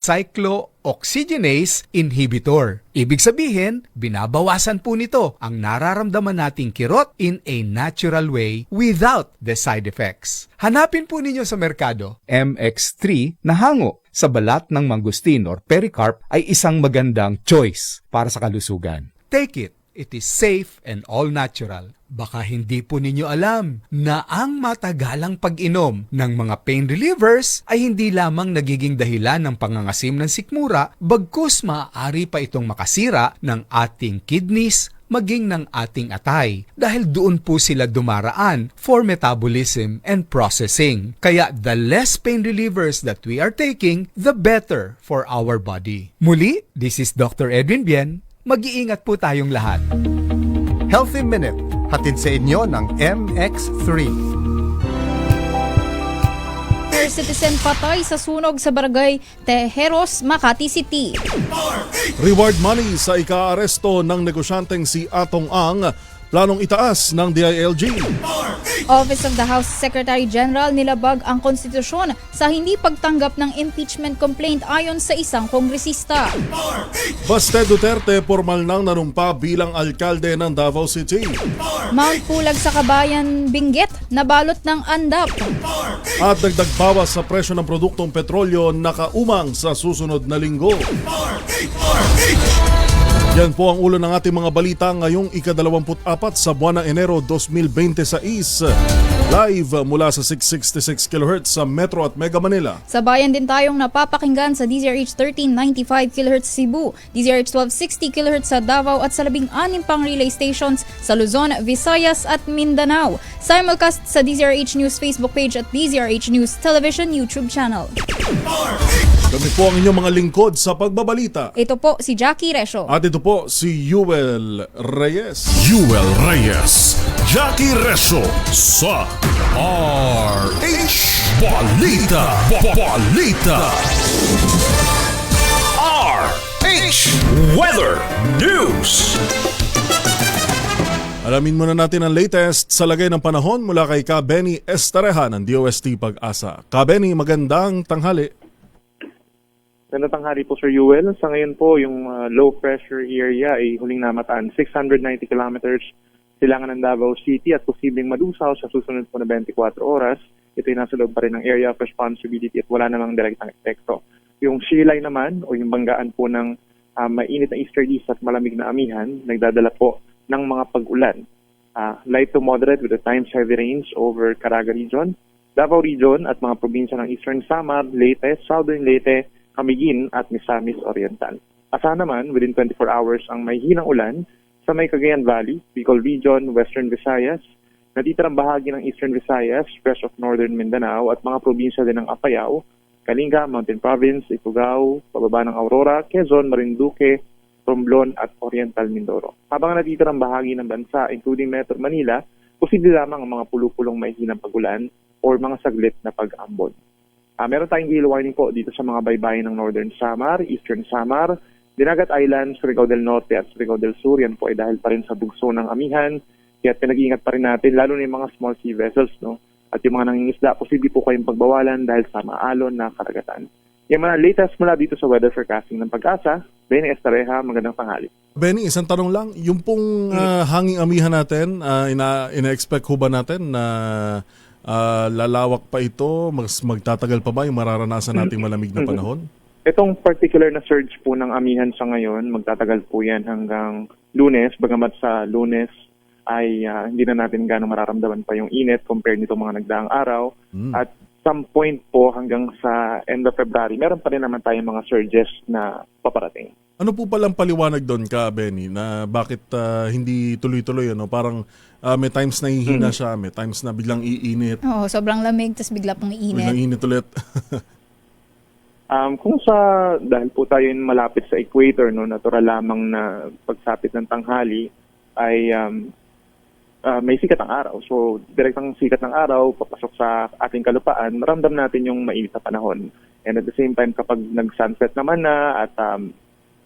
cyclooxygenase inhibitor. Ibig sabihin, binabawasan po nito ang nararamdaman nating kirot in a natural way without the side effects. Hanapin po ninyo sa merkado. MX3 na hango sa balat ng mangustin or pericarp ay isang magandang choice para sa kalusugan. Take it. It is safe and all natural. Baka hindi po ninyo alam na ang matagalang pag-inom ng mga pain relievers ay hindi lamang nagiging dahilan ng pangangasim ng sikmura, bagkus maaari pa itong makasira ng ating kidneys, maging ng ating atay dahil doon po sila dumaraan for metabolism and processing. Kaya the less pain relievers that we are taking, the better for our body. Muli, this is Dr. Edwin Bien. Mag-iingat po tayong lahat. Healthy Minute, hatid sa inyo ng MX3. Citizen patay sa sunog sa barangay Tejeros, Makati City. Reward money sa ika-aresto ng negosyanteng si Atong Ang, planong itaas ng DILG. Office of the House Secretary General nilabag ang konstitusyon sa hindi pagtanggap ng impeachment complaint ayon sa isang kongresista. Baste Duterte formal nang nanumpa bilang alkalde ng Davao City. Mount Pulag sa Kabayan, Benguet, nabalot ng andap. At dagdag bawas sa presyo ng produktong petrolyo nakaumang sa susunod na linggo. Yan po ang ulo ng ating mga balita ngayong ika-24 sa buwan ng Enero 2026. Live mula sa 666 kHz sa Metro at Mega Manila. Sa bayan din tayong napapakinggan sa DZRH 1395 kHz Cebu, DZRH 1260 kHz sa Davao at sa 16 pang relay stations sa Luzon, Visayas at Mindanao. Simulcast sa DZRH News Facebook page at DZRH News Television YouTube channel. Kami po ang inyong mga lingkod sa pagbabalita. Ito po si Jackie Resho. At ito po si Yuel Reyes. Yuel Reyes, Jackie Resho sa RH Balita. Balita. RH Weather News. Alamin muna natin ang latest sa lagay ng panahon mula kay Ka Benny Estareha ng DOST Pag-asa. Ka Benny, magandang tanghali. Magandang tanghali po Sir Yuel. Sa ngayon po, yung low pressure area ay huling namataan 690 kilometers silangan ng Davao City at posibleng madusaw sa susunod po na 24 oras. Ito ay nasa loob pa rin ng area of responsibility at wala namang direktang epekto. Yung silay naman o yung banggaan po ng mainit na easterlies at malamig na amihan, nagdadala po ng mga pag-ulan. Light to moderate with at times heavy rains over Caraga region, Davao region at mga probinsya ng Eastern Samar, Leyte, Southern Leyte, Camiguin at Misamis Oriental. Asa naman, within 24 hours ang may hinang ulan sa may Cagayan Valley, Bicol Region, Western Visayas, natitirang bahagi ng Eastern Visayas, rest of Northern Mindanao at mga probinsya din ng Apayao, Kalinga, Mountain Province, Ifugao, pababa ng Aurora, Quezon, Marinduque, Romblon at Oriental Mindoro. Habang natitirang bahagi ng bansa, including Metro Manila, posible lamang ang mga pulupulong may hinang pagulan or mga saglit na pag-ambon. Meron tayong gale warning po dito sa mga baybayin ng Northern Samar, Eastern Samar, Dinagat Islands, Surigao del Norte at Surigao del Sur. Yan po ay dahil pa rin sa bugso ng amihan. Kaya pinag-iingat pa rin natin, lalo na yung mga small sea vessels, no? At yung mga nangingisda, posible po kayong pagbawalan dahil sa maalon na karagatan. Yung mga latest mula dito sa weather forecasting ng Pag-asa, Benny Estareha, magandang tanghali. Benny, isang tanong lang. Yung pong hanging amihan natin, ina-expect ho ba natin na lalawak pa ito? Magtatagal pa ba yung mararanasan nating malamig na panahon? Itong particular na surge po ng amihan sa ngayon, magtatagal po yan hanggang Lunes. Bagamat sa Lunes ay hindi na natin gano'ng mararamdaman pa yung init compared nito mga nagdaang araw. At some point po hanggang sa end of February, meron pa rin naman tayong mga surges na paparating. Ano po palang paliwanag doon, Ka Benny, na bakit hindi tuloy-tuloy? Ano? Parang may times na hihina siya, may times na biglang iinit. Oo, sobrang lamig, tapos bigla pong iinit. Biglang init ulit. Kung dahil po tayo malapit sa equator, no, natural lamang na pagsapit ng tanghali ay may sikat ng araw. So, direktang sikat ng araw, papasok sa ating kalupaan, maramdam natin yung mainit na panahon. And at the same time, kapag nag-sunset naman na at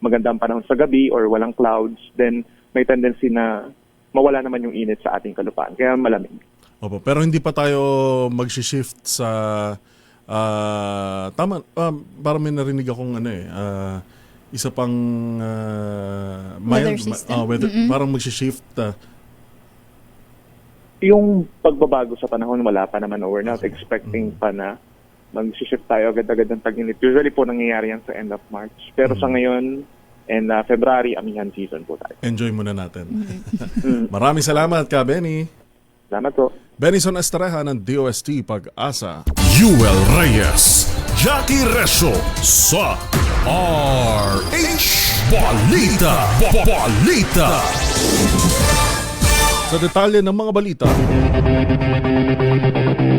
magandang panahon sa gabi or walang clouds, then may tendency na mawala naman yung init sa ating kalupaan. Kaya malamig. Opo, pero hindi pa tayo mag-shift sa Tama, parang may narinig akong isa pang Weather system. parang mag-shift. Yung pagbabago sa panahon, wala pa naman. We're not expecting pa na mag-shift tayo agad-agad ng tag-init. Usually po nangyayari yan sa end of March. Pero sa ngayon, and February, amihan season po tayo. Enjoy muna natin. Maraming salamat ka, Benny. Salamat po. Benison Estrella ng DOST Pag-asa. Yuel Reyes, Jackie Resyo sa RH Balita. Balita. Sa detalye ng mga balita,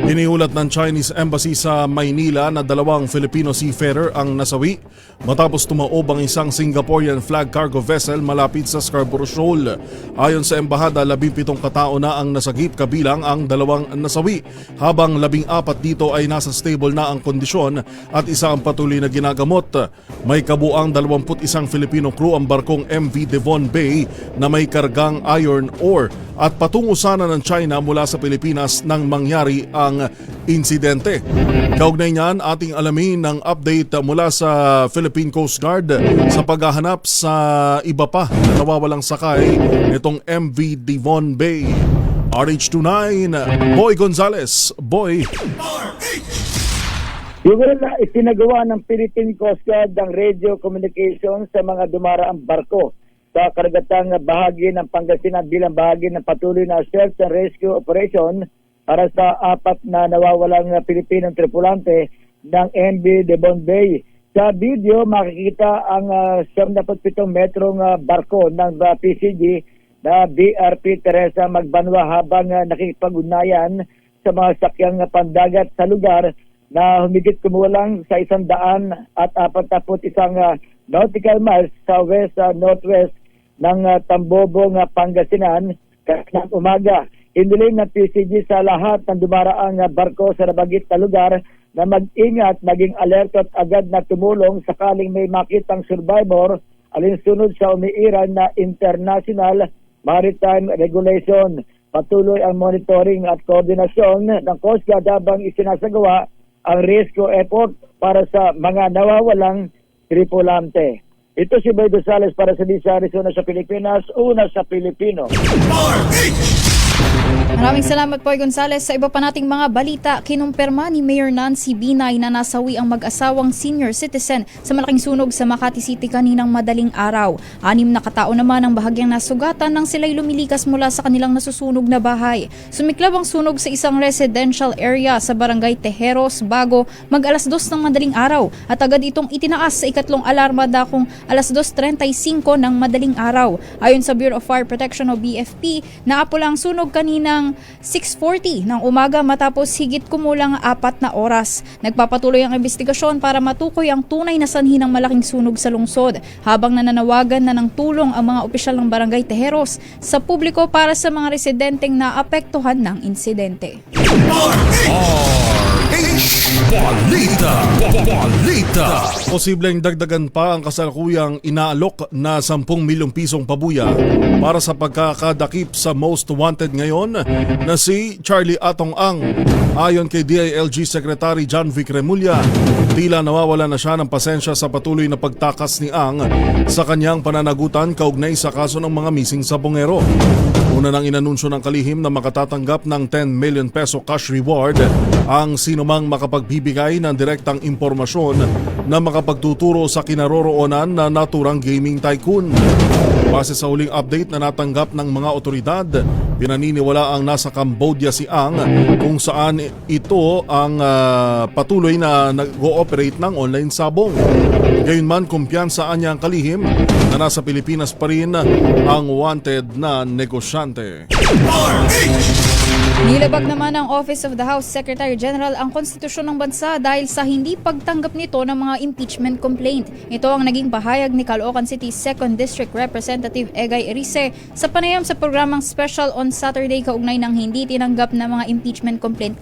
iniulat ng Chinese Embassy sa Maynila na 2 Filipino seafarer ang nasawi matapos tumaob ang isang Singaporean flag cargo vessel malapit sa Scarborough Shoal. Ayon sa embahada, 17 katao na ang nasagip kabilang ang 2 nasawi, habang 14 dito ay nasa stable na ang kondisyon at isa ang patuloy na ginagamot. May kabuang 21 Filipino crew ang barkong MV Devon Bay na may kargang iron ore at patungo sana ng China mula sa Pilipinas nang mangyari ang insidente. Kaugnay niyan, ating alamin ng update mula sa Philippine Coast Guard sa paghahanap sa iba pa na nawawalang sakay nitong MV Devon Bay. RH29, Boy Gonzales. Boy. Yung isinagawa ng Philippine Coast Guard ang radio communication sa mga dumaraang barko sa karagatang bahagi ng Pangasinan bilang bahagi ng patuloy na search and rescue operation para sa 4 na nawawalang Pilipinong tripulante ng MV Devon Bay. Sa video, makikita ang 77 metrong barko ng PCG na BRP Teresa Magbanwa habang nakikipag-ugnayan sa mga sakyang pandagat sa lugar na humigit kumulang sa 141 nautical miles sa west-northwest ng Tambobong, Pangasinan ng umaga. Iniling ng PCG sa lahat ng dumaraang barko sa nabagit na lugar na mag-ingat, maging alerto at agad na tumulong sakaling may makitang survivor alinsunod sa umiiral na International Maritime Regulation. Patuloy ang monitoring at koordinasyon ng Coast Guard habang isinasagawa ang rescue effort para sa mga nawawalang tripulante. Ito si Boy Gonzales para sa Disa Arizona sa Pilipinas, una sa Pilipino. Maraming salamat Boy Gonzales. Sa iba pa nating mga balita, kinumpirma ni Mayor Nancy Binay na nasawi ang mag-asawang senior citizen sa malaking sunog sa Makati City kaninang madaling araw. 6 na katao naman ang bahagyang nasugatan nang sila'y lumilikas mula sa kanilang nasusunog na bahay. Sumiklab ang sunog sa isang residential area sa Barangay Tejeros, Bago, mag-2 ng madaling araw at agad itong itinaas sa ikatlong alarma dakong 2:35 ng madaling araw. Ayon sa Bureau of Fire Protection o BFP, naapula ang sunog kaninang 6:40 ng umaga matapos higit kumulang 4 na oras. Nagpapatuloy ang investigasyon para matukoy ang tunay na sanhi ng malaking sunog sa lungsod, habang nananawagan na ng tulong ang mga opisyal ng Barangay Tejeros sa publiko para sa mga residenteng naapektuhan ng insidente. Balita. Balita. Posibleng dagdagan pa ang kasalukuyang inaalok na 10 milyong pisong pabuya para sa pagkakadakip sa most wanted ngayon na si Charlie Atong Ang. Ayon kay DILG Secretary John Vic Remulla, tila nawawala na siya ng pasensya sa patuloy na pagtakas ni Ang sa kanyang pananagutan kaugnay sa kaso ng mga missing sa Bungero. Una nang inanunsyo ng kalihim na makatatanggap ng 10 million peso cash reward ang sinumang makapagbibigay ng direktang impormasyon na makapagtuturo sa kinaroroonan na naturang gaming tycoon. Base sa huling update na natanggap ng mga otoridad, pinaniniwala ang nasa Cambodia si Ang kung saan ito ang patuloy na nag-ooperate ng online sabong. Gayunman, kumpiyansaan niya ang kalihim na nasa Pilipinas pa rin ang wanted na negosyante. Nilabag naman ng Office of the House Secretary General ang konstitusyon ng bansa dahil sa hindi pagtanggap nito ng mga impeachment complaint. Ito ang naging pahayag ni Caloocan City 2nd District Representative Egay Erice sa panayam sa programang Special on Saturday kaugnay ng hindi tinanggap na mga impeachment complaint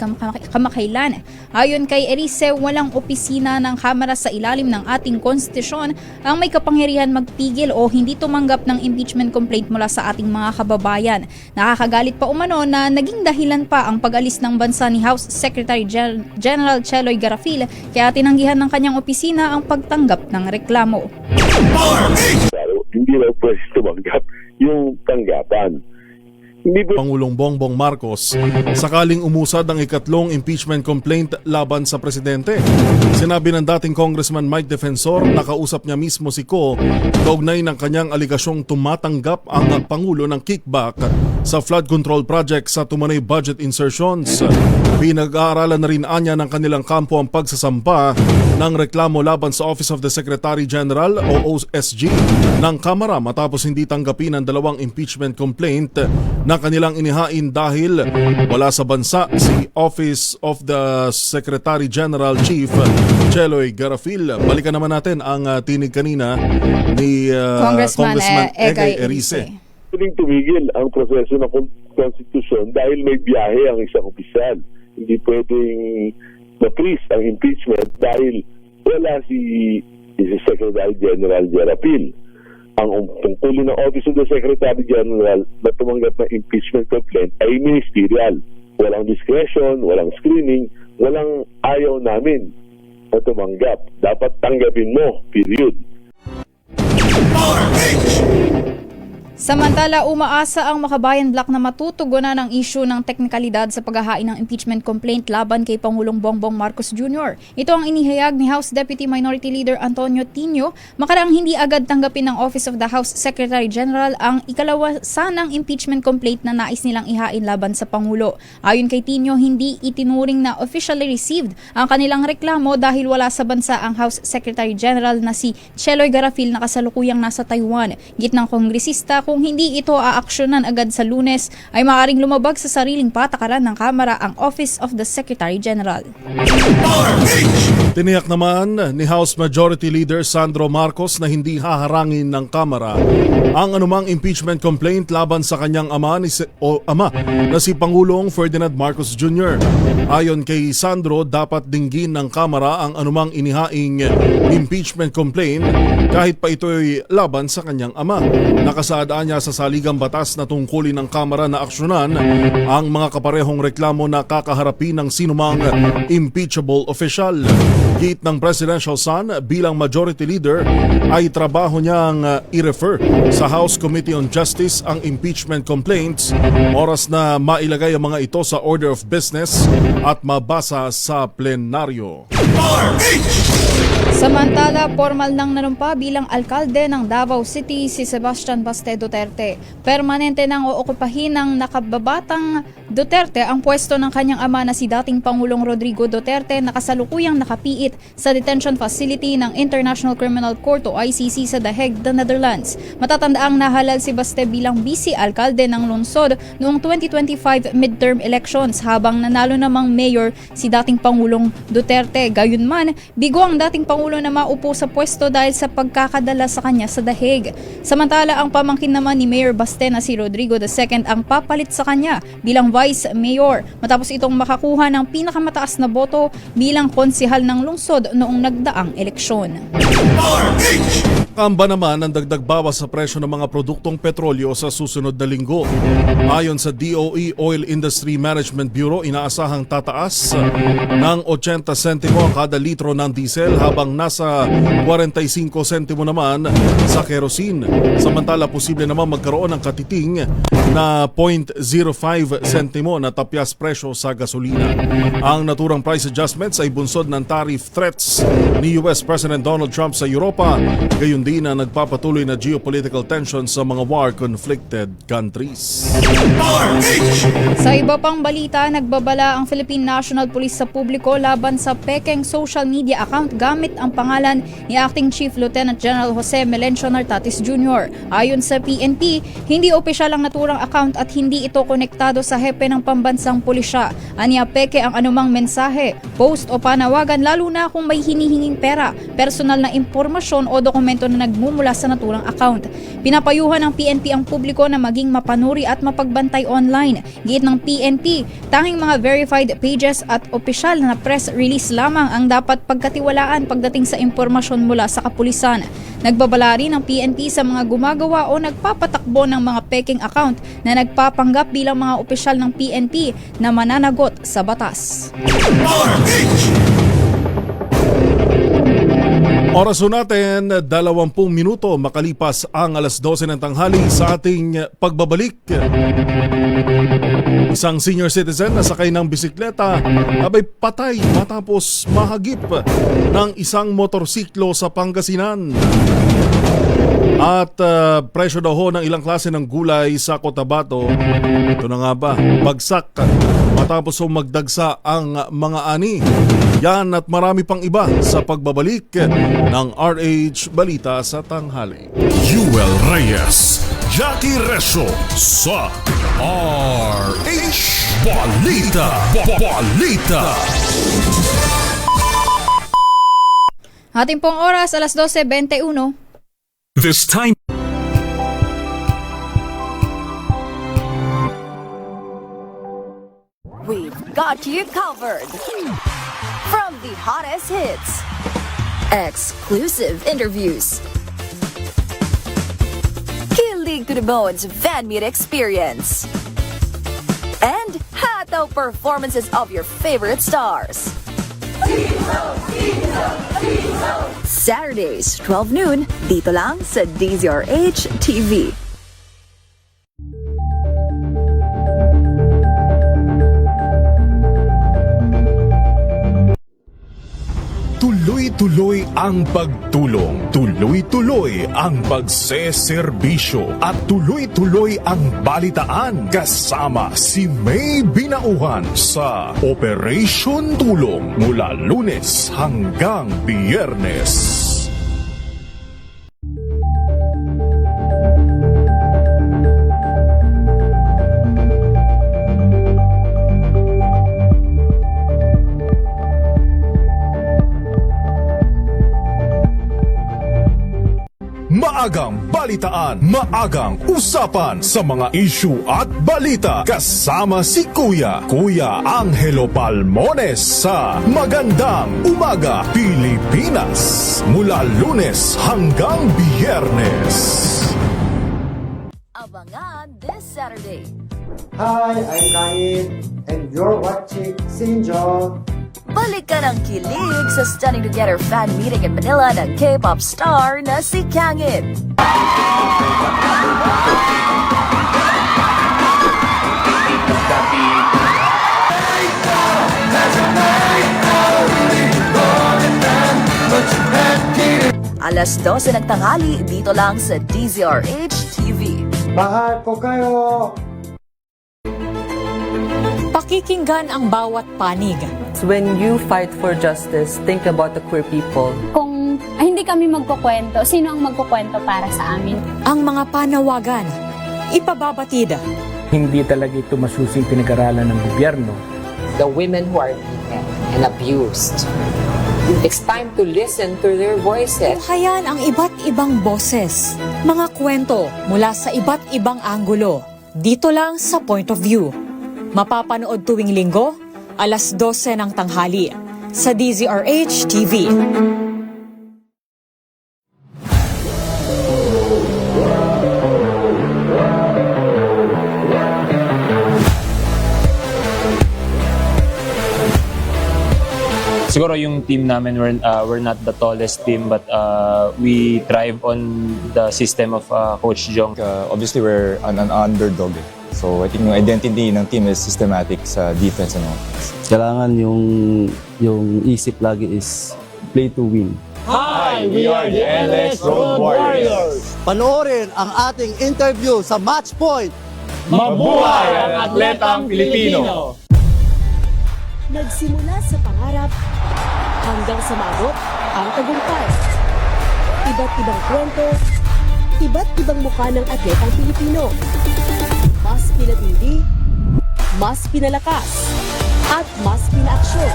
kamakailan. Ayon kay Erice, walang opisina ng Kamara sa ilalim ng ating konstitusyon ang may kapangyarihan magpigil o hindi tumanggap ng impeachment complaint mula sa ating mga kababayan. Nakakagalit pa umano na naging dahilan dahilan pa ang pag-alis ng bansa ni House Secretary General Cheloy Garafil, kaya tinanggihan ng kanyang opisina ang pagtanggap ng reklamo. Hindi raw pwede tumanggap yung tanggapan. Hindi po Pangulong Bongbong Marcos sakaling umusad ang ikatlong impeachment complaint laban sa presidente. Sinabi ng dating Congressman Mike Defensor na kausap niya mismo si Ko kaugnay ng kanyang aligasyong tumatanggap ang Pangulo ng kickback sa flood control project sa tumanay budget insertions. Pinag-aaralan na rin anya ng kanilang kampo ang pagsasampa ng reklamo laban sa Office of the Secretary General o OSG ng Kamara matapos hindi tanggapin ang dalawang impeachment complaint na kanilang inihain dahil wala sa bansa si Office of the Secretary General Chief Cheloy Garafil. Balikan naman natin ang tinig kanina ni Congressman Egay Egay Erice. pwedeng tumigil ang proseso ng konstitusyon dahil may biyahe ang isang opisyal. Hindi pwedeng ma-freeze ang impeachment dahil wala si Secretary General Garafil. Ang tungkulin ng Office of the Secretary General na tumanggap ng impeachment complaint ay ministerial. Walang discretion, walang screening, walang ayaw namin na tumanggap. Dapat tanggapin mo, period. Samantala, umaasa ang Makabayan Bloc na matutugunan ang issue ng teknikalidad sa paghahain ng impeachment complaint laban kay Pangulong Bongbong Marcos Jr. Ito ang inihayag ni House Deputy Minority Leader Antonio Tino makaraang hindi agad tanggapin ng Office of the House Secretary General ang ikalawa sanang impeachment complaint na nais nilang ihain laban sa Pangulo. Ayon kay Tino, hindi itinuring na officially received ang kanilang reklamo dahil wala sa bansa ang House Secretary General na si Cheloy Garafil na kasalukuyang nasa Taiwan. Gitnang kongresista, kung hindi ito aaksyonan agad sa Lunes, ay maaaring lumabag sa sariling patakaran ng Kamara ang Office of the Secretary General. Tiniyak naman ni House Majority Leader Sandro Marcos na hindi haharangin ng Kamara ang anumang impeachment complaint laban sa kanyang ama na si Pangulong Ferdinand Marcos Jr. Ayon kay Sandro, dapat dinggin ng Kamara ang anumang inihaing impeachment complaint kahit pa ito'y laban sa kanyang ama. Nakasaad niya sa saligang batas na tungkulin ng Kamara na aksyonan ang mga kaparehong reklamo na kakaharapin ng sinumang impeachable official. Git ng Presidential Son, bilang Majority Leader ay trabaho niyang i-refer sa House Committee on Justice ang impeachment complaints, oras na mailagay ang mga ito sa order of business at mabasa sa plenaryo. Samantala, formal nang nanumpa bilang alkalde ng Davao City si Sebastian Baste Duterte. Permanente nang ookupahin ng nakababatang Duterte ang pwesto ng kanyang ama na si dating Pangulong Rodrigo Duterte na kasalukuyang nakapiit sa detention facility ng International Criminal Court o ICC sa The Hague, the Netherlands. Matatandaang nahalal si Baste bilang vice-alkalde ng lungsod noong 2025 midterm elections habang nanalo namang mayor si dating Pangulong Duterte. Gayunman, bigo ang dating Pangulo na maupo sa pwesto dahil sa pagkakadala sa kanya sa The Hague. Samantala, ang pamangkin naman ni Mayor Baste na si Rodrigo II ang papalit sa kanya bilang Vice Mayor matapos itong makakuha ng pinakamataas na boto bilang konsehal ng lungsod noong nagdaang eleksyon. Kamba naman ang dagdag bawas sa presyo ng mga produktong petrolyo sa susunod na linggo. Ayon sa DOE Oil Industry Management Bureau, inaasahang tataas ng 80 sentimo kada litro ng diesel habang nasa 45 sentimo naman sa kerosene. Samantala, posible naman magkaroon ng katiting na 0.05 sentimo na tapyas presyo sa gasolina. Ang naturang price adjustments ay bunsod ng tariff threats ni US President Donald Trump sa Europa, gayon din na nagpapatuloy na geopolitical tension sa mga war-conflicted countries. Sa iba pang balita, nagbabala ang Philippine National Police sa publiko laban sa pekeng social media account gamit ang pangalan ni Acting Chief Lieutenant General Jose Melencio Nartatis Jr. Ayon sa PNP, hindi opisyal ang naturang account at hindi ito konektado sa hepe ng pambansang pulisya. Aniya, peke ang anumang mensahe, post o panawagan lalo na kung may hinihinging pera, personal na impormasyon o dokumento na nagmumula sa naturang account. Pinapayuhan ng PNP ang publiko na maging mapanuri at mapagbantay online. Giit ng PNP, tanging mga verified pages at opisyal na press release lamang ang dapat pagkatiwalaan pagdating sa impormasyon mula sa kapulisan. Nagbabala rin ang PNP sa mga gumagawa o nagpapatakbo ng mga peking account na nagpapanggap bilang mga opisyal ng PNP na mananagot sa batas. Oras po natin, 20 minuto makalipas ang alas 12 ng tanghali sa ating pagbabalik. Isang senior citizen na sakay ng bisikleta abay patay matapos mahagip ng isang motorsiklo sa Pangasinan. At presyo daw ho ng ilang klase ng gulay sa Cotabato, ito na nga ba, bagsak matapos ho magdagsa ang mga ani. Yan at marami pang iba sa pagbabalik ng RH Balita sa Tanghali. Yuel Reyes, Jackie Resho sa RH Balita. Balita. Ating pong oras, alas 12:21. This time. We've got you covered. From the hottest hits, exclusive interviews, kilig to the bones fan meet experience, and hataw performances of your favorite stars. Saturdays, 12 noon, dito lang sa DZRH TV. Tuloy-tuloy ang pagtulong, tuloy-tuloy ang pagseserbisyo, at tuloy-tuloy ang balitaan kasama si May Binauhan sa Operation Tulong mula Lunes hanggang Biyernes. Maagang balitaan, maagang usapan sa mga issue at balita kasama si Kuya Angelo Palmones sa Magandang Umaga Pilipinas mula Lunes hanggang Biyernes. Abangan this Saturday. Hi, I'm Kain, and you're watching Sinjo. Balik ka ng kilig sa Stunning Together fan meeting in Manila ng K-pop star na si Kangin. Alas 12 ng tanghali dito lang sa DZRH TV. Mahal ko kayo! Pakikinggan ang bawat panig. When you fight for justice, think about the queer people. Kung hindi kami magkukwento, sino ang magkukwento para sa amin? Ang mga panawagan, ipababatid. Hindi talaga ito masusing pinag-aralan ng gobyerno. The women who are beaten and abused. It's time to listen to their voices. Hayan ang iba't ibang boses. Mga kwento mula sa iba't ibang anggulo. Dito lang sa Point of View. Mapapanood tuwing linggo, alas 12 ng tanghali sa DZRH TV. Siguro yung team namin, we're not the tallest team, but we thrive on the system of Coach Jong. Obviously, we're an underdog. So I think yung identity ng team is systematic sa defense and offense. Kailangan yung isip lagi is play to win. Hi, we are the LS Road Warriors. Panoorin ang ating interview sa Match Point. Mabuhay ang atletang Pilipino! Nagsimula sa pangarap hanggang sa maabot ang tagumpay. Iba't ibang kwento, iba't ibang mukha ng atletang Pilipino. Mas pinatindi, mas pinalakas, at mas pinaaksyon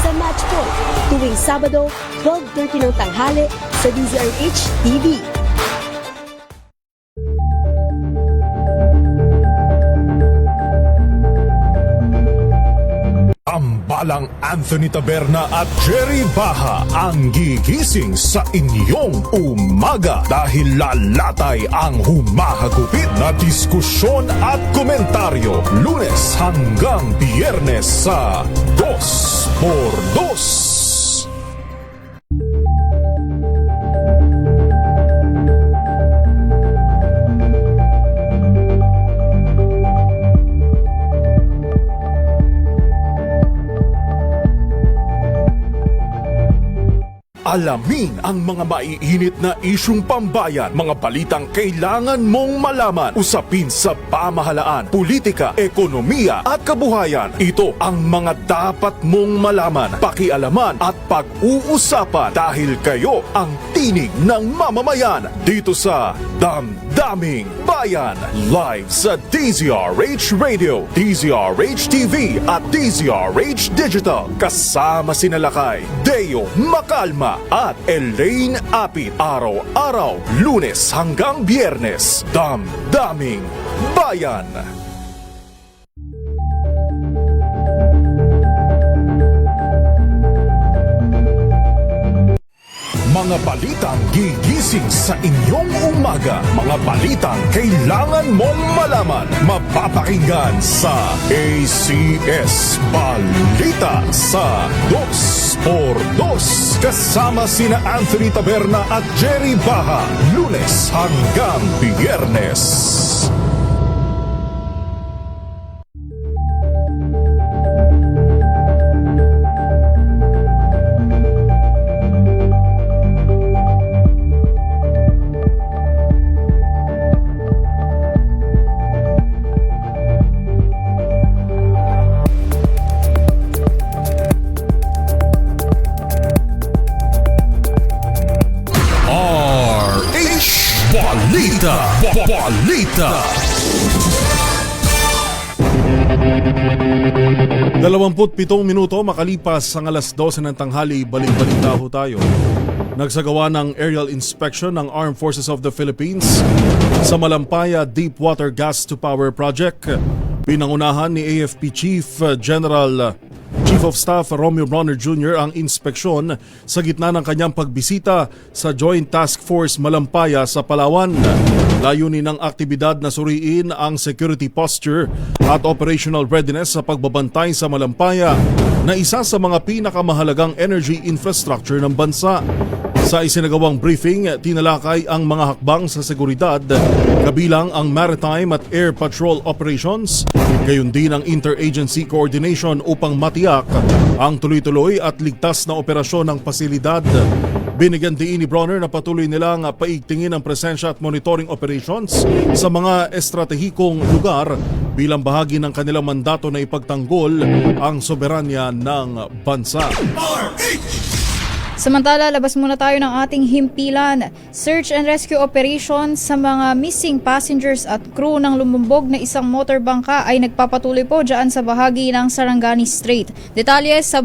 sa Match Point tuwing Sabado, 12:30 ng tanghali sa DZRH TV. Tambalang Anthony Taberna at Jerry Baha ang gigising sa inyong umaga. umaga dahil lalatay ang humahagupit na diskusyon at komentaryo Lunes hanggang Biyernes sa 2x2. Alamin ang mga maiinit na isyung pambayan, mga balitang kailangan mong malaman, usapin sa pamahalaan, politika, ekonomiya at kabuhayan. Ito ang mga dapat mong malaman, pakialaman at pag-uusapan dahil kayo ang tinig ng mamamayan dito sa Damdaming Bayan. Live sa DZRH Radio, DZRH TV at DZRH Digital. Kasama sinalakay Deo Macalma at Elaine Apit. Araw-araw, Lunes hanggang Biyernes. Damdaming Bayan. Mga balitang gigising sa inyong umaga. Mga balitang kailangan mong malaman. Mapapakinggan sa ACS Balita sa 2x2. Kasama sina Anthony Taberna at Jerry Baha. Lunes hanggang Biyernes. Balita. 27 minuto makalipas ang alas 12 ng tanghali, balik-balita ho tayo. Nagsagawa ng aerial inspection ng Armed Forces of the Philippines sa Malampaya Deepwater Gas to Power Project. Pinangunahan ni AFP Chief of Staff Romeo Bronner Jr. ang inspeksyon sa gitna ng kanyang pagbisita sa Joint Task Force Malampaya sa Palawan. Layunin ng aktibidad na suriin ang security posture at operational readiness sa pagbabantay sa Malampaya na isa sa mga pinakamahalagang energy infrastructure ng bansa. Sa isinagawang briefing, tinalakay ang mga hakbang sa seguridad, kabilang ang maritime at air patrol operations, gayon din ang interagency coordination upang matiyak ang tuloy-tuloy at ligtas na operasyon ng pasilidad. Binigyan din ni Bronner na patuloy nilang paigtingin ang presensya at monitoring operations sa mga estratehikong lugar bilang bahagi ng kanilang mandato na ipagtanggol ang soberanya ng bansa. Samantala, labas muna tayo ng ating himpilan. Search and rescue operation sa mga missing passengers at crew ng lumumbog na isang motorbangka ay nagpapatuloy po dyan sa bahagi ng Sarangani Strait. Detalye sa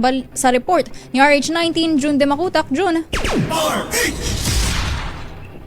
report ni RH19 June de Makutak. June.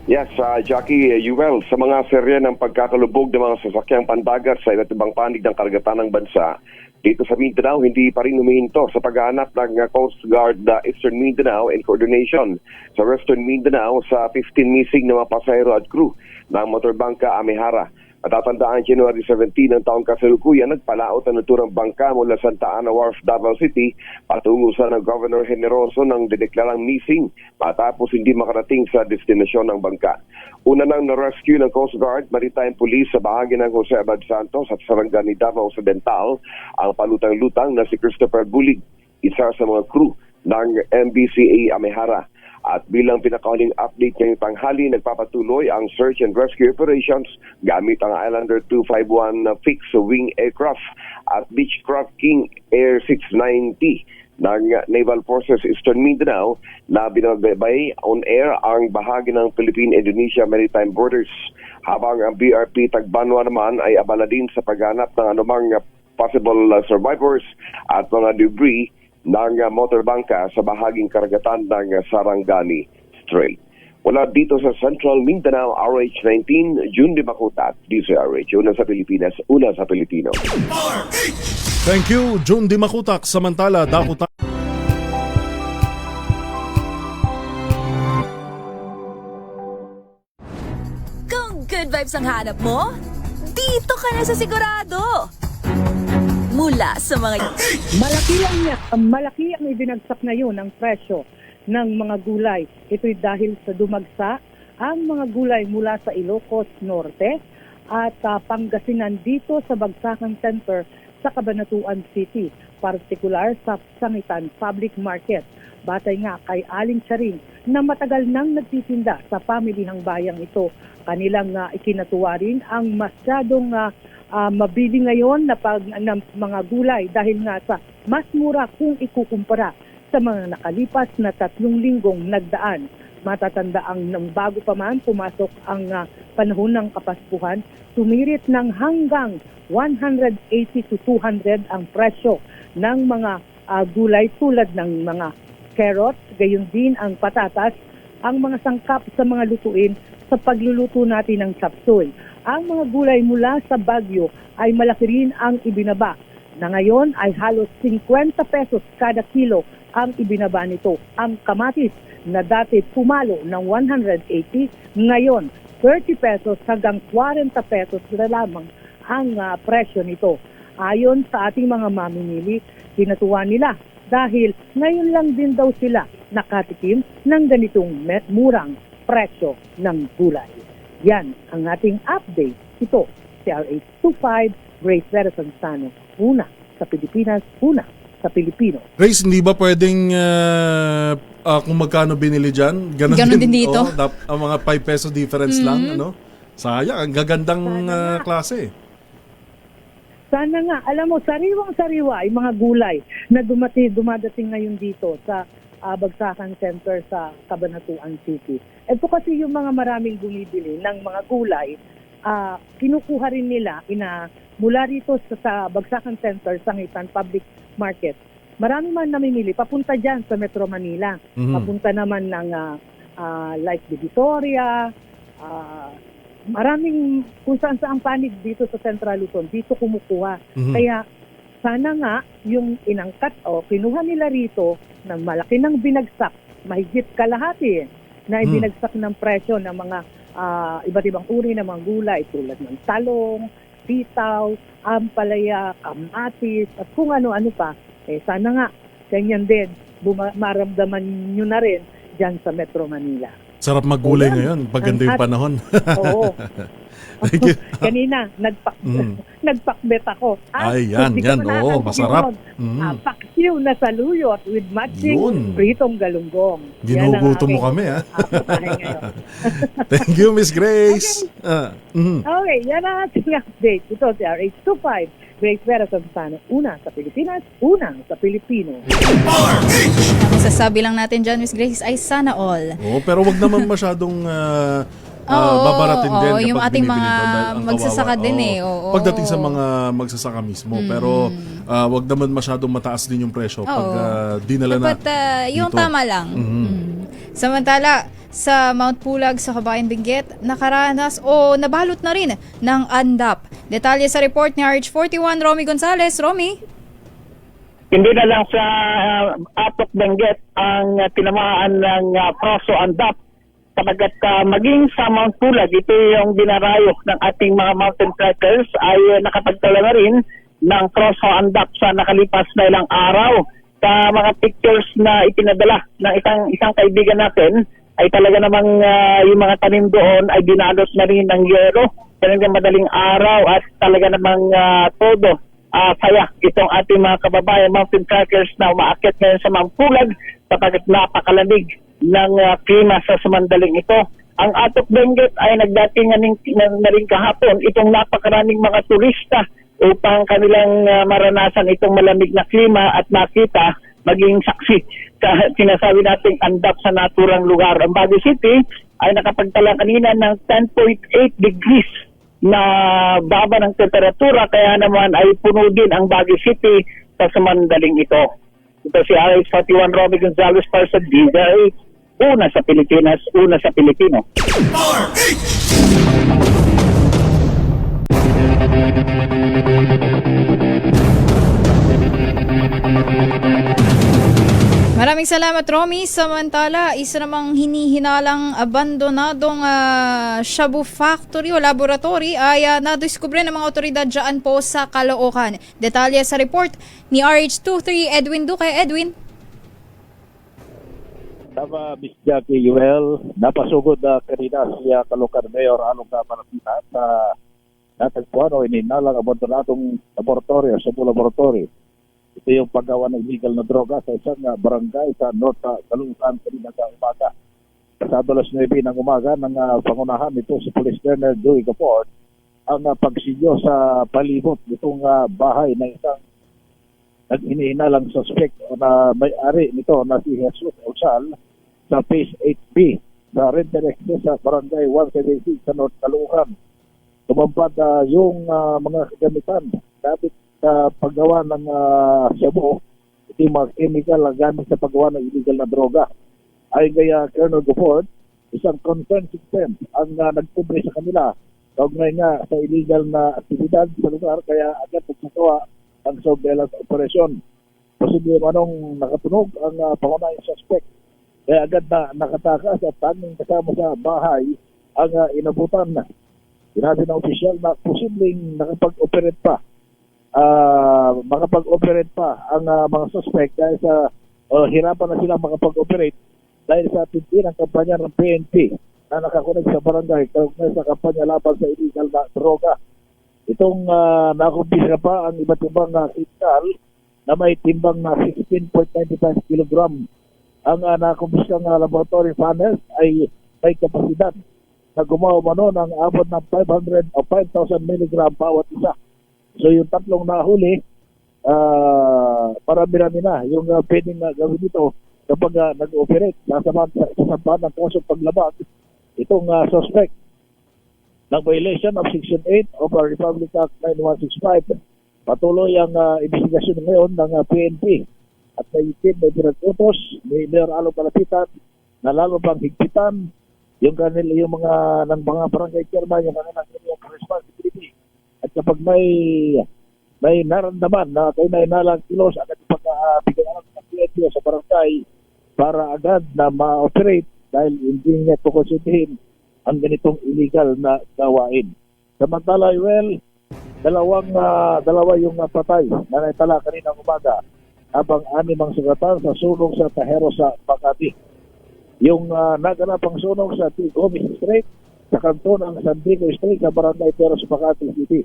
Yes, Jackie, Yuel, sa mga serye ng pagkakalubog ng mga sasakyang pandagat sa iba't ibang panig ng karagatan ng bansa, dito sa Mindanao, hindi pa rin humihinto sa paghahanap ng Coast Guard Eastern Mindanao in coordination sa Western Mindanao sa 15 missing na mga pasahero at crew ng motorbangka Amihara. Matatandaan, January 17 ng taong kasalukuyan, nagpalaot ang naturang bangka mula Santa Ana Wharf, Davao City patungo sa ng Governor Generoso ng dineklarang missing matapos hindi makarating sa destinasyon ng bangka. Una nang na-rescue ng Coast Guard, Maritime Police sa bahagi ng Jose Abad Santos at Sarangani, Davao Occidental ang palutang-lutang na si Christopher Bulig, isa sa mga crew ng MBCA Amihara. At bilang pinakahuling update ngayong tanghali, nagpapatuloy ang search and rescue operations gamit ang Islander 251 fixed wing aircraft at Beechcraft King Air 690 ng Naval Forces Eastern Mindanao na binagbay on air ang bahagi ng Philippine-Indonesia Maritime Borders, habang ang BRP Tagbanwa naman ay abala din sa paghanap ng anumang possible survivors at mga debris ng motorbangka sa bahaging karagatan ng Sarangani Strait. Wala dito sa Central Mindanao, RH19, June de Makutat, DZRH, una sa Pilipinas, una sa Pilipino. Thank you, June de Makutak. Samantala, dako good vibes ang hanap mo? Dito ka na sa sigurado! Mula sa mga... Malaki ang ibinagsak ngayon ng presyo ng mga gulay. Ito'y dahil sa dumagsa ang mga gulay mula sa Ilocos Norte at Pangasinan dito sa Bagsakan Center sa Cabanatuan City, partikular sa Sangitan Public Market. Batay nga kay Aling Charing na matagal nang nagtitinda sa pamilihang bayang ito. Kanilang ikinatuwa rin ang masyadong mabili ngayon na mga gulay dahil nga sa mas mura kung ikukumpara sa mga nakalipas na 3 linggong nagdaan. Matatanda ang bago pa man pumasok ang panahon ng Kapaskuhan, sumirit ng hanggang 180 to 200 ang presyo ng mga gulay tulad ng mga carrots, gayon din ang patatas, ang mga sangkap sa mga lutuin sa pagluluto natin ng chapsul. Ang mga gulay mula sa Baguio ay malaki rin ang ibinaba na ngayon ay halos 50 pesos kada kilo ang ibinaba nito. Ang kamatis na dati pumalo ng 180, ngayon 30 pesos hanggang 40 pesos na lamang ang presyo nito. Ayon sa ating mga mamimili, kinatuwa nila dahil ngayon lang din daw sila nakatikim ng ganitong murang presyo ng gulay. Yan ang ating update. Ito, CRH25, Grace Vera Sanzano. Una sa Pilipinas, una sa Pilipino. Grace, hindi ba pwedeng kung magkano binili dyan? Ganon din dito. Ang mga 5 peso difference lang. Ano? Sayang, ang gagandang klase. Sana nga, alam mo, sariwang-sariwa ay mga gulay na dumadating ngayon dito sa Bagsakan Center sa Cabanatuan City. Ito kasi yung mga maraming bumibili ng mga gulay, kinukuha rin nila mula rito sa Bagsakan Center, Sangitan Public Market. Marami man namimili, papunta dyan sa Metro Manila. Papunta naman ng like Divisoria, maraming kung saan ang panig dito sa Central Luzon, dito kumukuha. Kaya sana nga yung inangkat o kinuha nila rito ng malaki ng binagsak, mahigit kalahati na ibinagsak ng presyo ng mga iba't ibang uri ng mga gulay tulad ng talong, sitaw, ampalaya, kamatis, at kung ano-ano pa. Sana nga, ganyan din, maramdaman nyo na rin dyan sa Metro Manila. Sarap maggulay ngayon, pag ganda yung panahon. Oo. Kanina, nagpakbet ako. Yan. Oo, masarap. Paksiw na saluyot with matching pritong galunggong. Ginugutom mo kami, ha? Thank you, Miss Grace. Okay, yan ang ating update. Ito si RH25, Grace Vera Sanzano. Una sa Pilipinas, una sa Pilipino. Masasabi lang natin dyan, Miss Grace, ay sana all. Oo, pero wag naman masyadong babaratin din yung ating mga magsasaka din pagdating sa mga magsasaka mismo. Pero wag naman masyadong mataas din yung presyo pag dinala na dapat yung tama lang. Samantala, sa Mount Pulag sa Kabayan Benguet, nakaranas o nabalot na rin ng andap. Detalye sa report ni RH41, Romy Gonzales. Romy? Hindi na lang sa Atok Benguet ang tinamaan ng proso andap. Kapagkat maging sa Mount Pulag, ito yung dinarayo ng ating mga mountain trekkers ay nakapagtala na rin ng proso andap sa nakalipas na ilang araw. Sa mga pictures na ipinadala ng isang kaibigan natin, ay talaga namang yung mga tanim doon ay dinalot na rin ng yero. Talagang madaling araw at talaga namang todo saya itong ating mga kababayan mountain trekkers na umaakyat ngayon sa Mount Pulag sapagkat napakalamig ng klima sa samandaling ito. Ang Atok Benguet ay nagdatingan na rin kahapon itong napakaraming mga turista upang kanilang maranasan itong malamig na klima at makita maging saksi sa sinasabi nating andap sa naturang lugar. Ang Baguio City ay nakapagtala kanina ng 10.8 degrees na baba ng temperatura, kaya naman ay puno din ang Baguio City sa samandaling ito. Ito si RH41 Romy Gonzales para sa DZRH. Una sa Pilipinas, una sa Pilipino. Maraming salamat, Romy. Samantala, isa namang hinihinalang abandonadong shabu factory o laboratory ay nadiskubre ng mga otoridad dyan po sa Caloocan. Detalye sa report ni RH23 Edwin Duque. Edwin. Tama, Miss Jackie Yuel, napasugod na kanina siya Caloocan Mayor Along Maratina sa natagpuan o ininalang abandonadong laboratory o shabu laboratory. Ito yung paggawa ng illegal na droga sa isang barangay sa North Caloocan kanina sa umaga. Sa 9 ng umaga ng pangunahan nito si Police Colonel Joey Gaport ang pagsilyo sa palibot nitong bahay ng isang nag-inihinalang suspect o na may-ari nito na si Jesus Osal sa Phase 8B sa Rental Access sa Barangay 176 sa North Caloocan. Tumampad yung mga kagamitan dapat sa paggawa ng shabu, ito yung mga chemical na gamit sa paggawa ng illegal na droga. Ay kaya Colonel Gaford, isang concerned system ang nagkubre sa kanila. Kaugnay nga sa illegal na aktibidad sa lugar, kaya agad nagsagawa ang surveillance operation. Posible manong nakatunog ang pangunahing suspect. Kaya agad na nakatakas at tanging kasama sa bahay ang inabutan na. Sinabi ng opisyal na posibleng nakapag-operate pa. Makapag-operate pa ang mga suspect dahil sa hirapan na sila makapag-operate dahil sa tintin ng kampanya ng PNP na nakakunig sa barangay kaugnay sa kampanya laban sa illegal na droga. Itong nakumpisa pa ang iba't ibang chemical na may timbang na 16.95 kg. Ang nakumpisang laboratory funnels ay may kapasidad na gumawa ng abot ng 500 o 5,000 mg bawat isa. So yung tatlong nahuli, marami-rami na yung pwedeng gawin dito kapag nag-operate. Sasampahan ng kaso paglabag itong suspect ng violation of Section 8 of the Republic Act 9165. Patuloy ang investigasyon ngayon ng PNP at may pinag-utos ni Mayor Along Malapitan na lalo pang higpitan yung mga ng mga barangay chairman, yung kanilang responsibility. At kapag may naramdaman na kayo na inalang kilos, agad ipag-bigyan ng PNP sa barangay para agad na ma-operate dahil hindi niya kukonsintihin ang ganitong illegal na gawain. Samantala, dalawa yung patay na naitala kanina umaga habang 6 ang sugatan sa sunog sa Tahero sa Makati. Yung naganapang sunog sa T. Gomez Street sa kanton ng San Diego Street sa Barangay Teros, Makati City.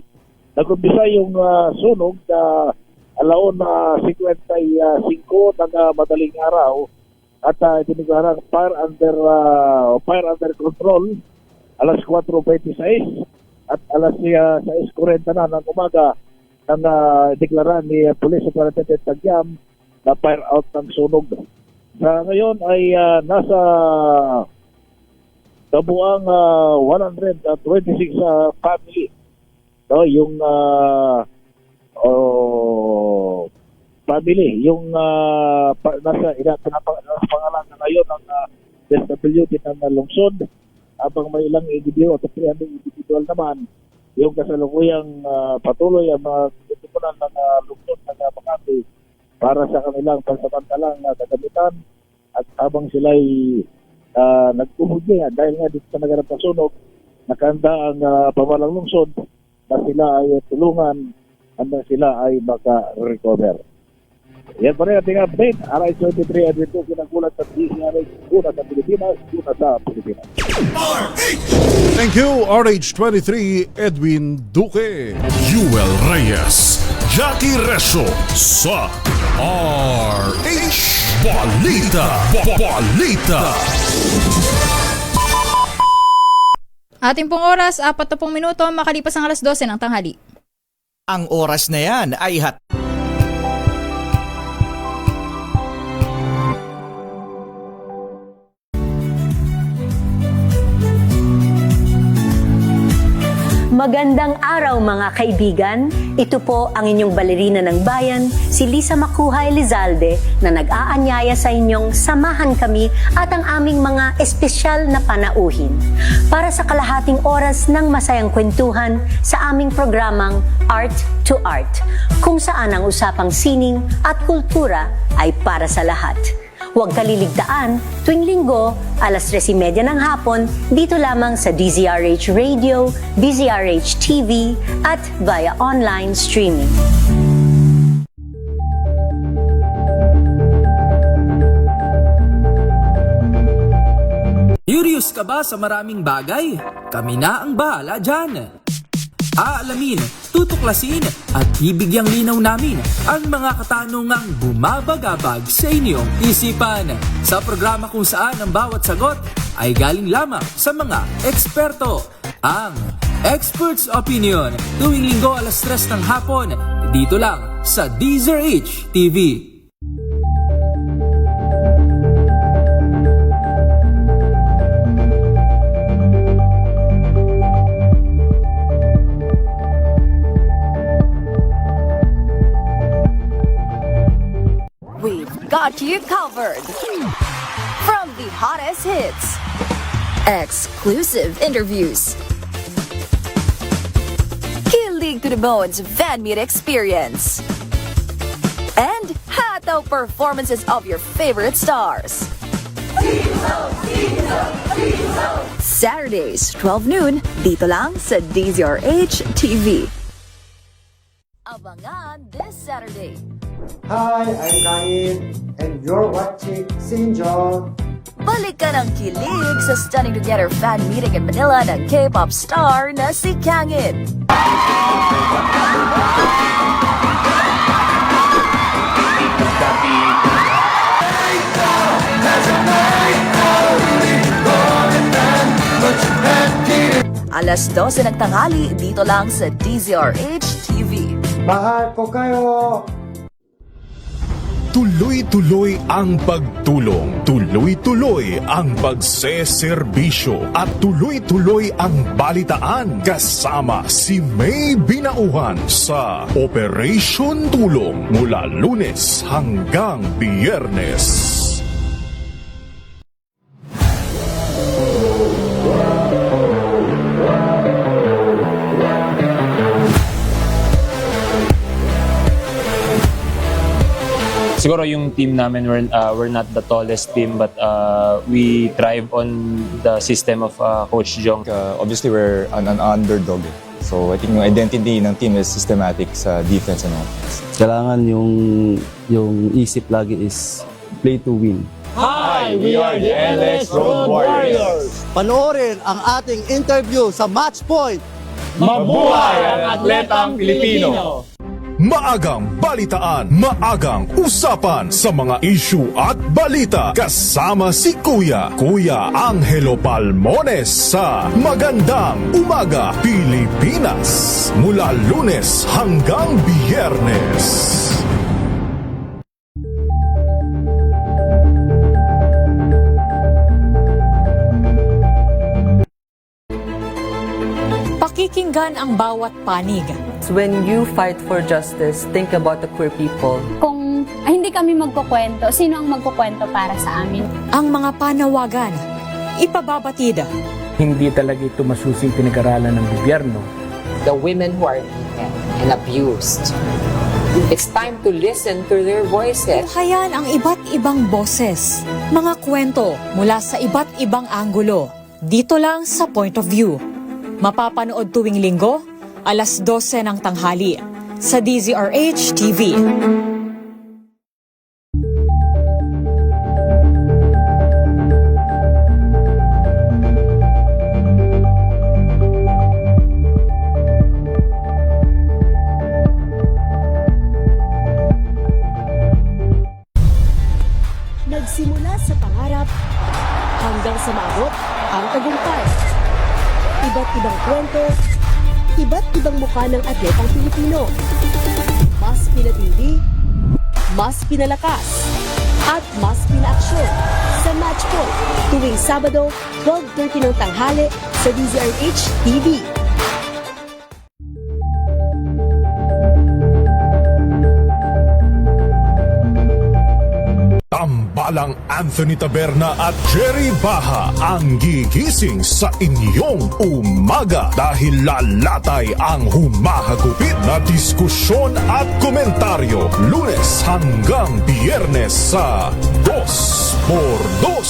Nag-umpisa yung sunog na alaon na 55 ng madaling araw at itinigarang fire under control alas 4:26 at alas 6:40 na ng umaga nang deklaran ni Police Superintendent Tagyam na fire out ng sunog. Sa ngayon ay nasa kabuang 126 family. No, yung family, yung nasa pangalan na ngayon ng SWD ng lungsod, habang may ilang individual at 300 individual naman, yung kasalukuyang patuloy ang mga titupunan ng lungsod ng Makati para sa kanilang pansamantalang kagamitan at habang sila'y nagpumugi dahil nga dito sa naganap ng sunog, nakahanda ang pamalang lungsod na sila ay tulungan hanggang sila ay maka-recover. Yan pa rin ating update. RH23 Edwin Duque kinanggulat sa DCRH, una sa Pilipinas, una sa Pilipinas. Thank you, RH23 Edwin Duque. Yuel Reyes, Jackie Reso sa RH Balita. Ating pong oras, 40 minuto, makalipas ang alas 12 ng tanghali. Ang oras na yan ay Magandang araw mga kaibigan. Ito po ang inyong balerina ng bayan, si Lisa Makuhay Lizalde, na nag-aanyaya sa inyong samahan kami at ang aming mga espesyal na panauhin para sa kalahating oras ng masayang kwentuhan sa aming programang Art to Art, kung saan ang usapang sining at kultura ay para sa lahat. Huwag kaliligtaan tuwing linggo, alas 3:30 ng hapon, dito lamang sa DZRH Radio, DZRH TV, at via online streaming. Curious ka ba sa maraming bagay? Kami na ang bahala dyan. Aalamin, tutuklasin at bibigyang linaw namin ang mga katanungang bumabagabag sa inyong isipan. Sa programa kung saan ang bawat sagot ay galing lamang sa mga eksperto. Ang Expert's Opinion, tuwing linggo alas 3 ng hapon, dito lang sa DZRH TV. Got you covered. From the hottest hits, exclusive interviews, kilig to the bones fan meet experience, and hataw performances of your favorite stars. Saturdays, 12 noon, dito lang sa DZRH TV. Abangan this Saturday. Hi, I'm Kain, and you're watching Sinjo. Balik ka ng kilig sa Stunning Together fan meeting in Manila ng K-pop star na si Kangin. Alas 12 ng tanghali, dito lang sa DZRH TV. Mahal ko kayo! Tuloy-tuloy ang pagtulong, tuloy-tuloy ang pagseserbisyo, at tuloy-tuloy ang balitaan kasama si May Binauhan sa Operation Tulong mula Lunes hanggang Biyernes. Siguro yung team namin, we're not the tallest team, but we thrive on the system of Coach Jong. Obviously, we're an underdog. So I think yung identity ng team is systematic sa defense and offense. Kailangan yung isip lagi is play to win. Hi, we are the Endless Road Warriors. Panoorin ang ating interview sa Match Point. Mabuhay ang atletang Pilipino! Maagang balitaan, maagang usapan sa mga issue at balita kasama si Kuya Angelo Palmones sa Magandang Umaga Pilipinas mula Lunes hanggang Biyernes. Pakikinggan ang bawat panig. When you fight for justice, think about the queer people. Kung hindi kami magkukwento, sino ang magkukwento para sa amin? Ang mga panawagan, ipababatid. Hindi talaga ito masusing pinag-aralan ng gobyerno. The women who are beaten and abused. It's time to listen to their voices. Buhayan ang iba't ibang boses, mga kwento mula sa iba't ibang anggulo. Dito lang sa Point of View. Mapapanood tuwing linggo, alas 12 ng tanghali sa DZRH TV. Nagsimula sa pangarap hanggang sa maabot ang tagumpay. Iba't ibang kwento, iba't ibang mukha ng atletang Pilipino. Mas pinatindi, mas pinalakas, at mas pinaaksyon sa Match Point tuwing Sabado, 12:30 ng tanghali sa DZRH TV. Samantalang Anthony Taberna at Jerry Baha ang gigising sa inyong umaga dahil lalatay ang humahagupit na diskusyon at komentaryo Lunes hanggang Biyernes sa 2x2.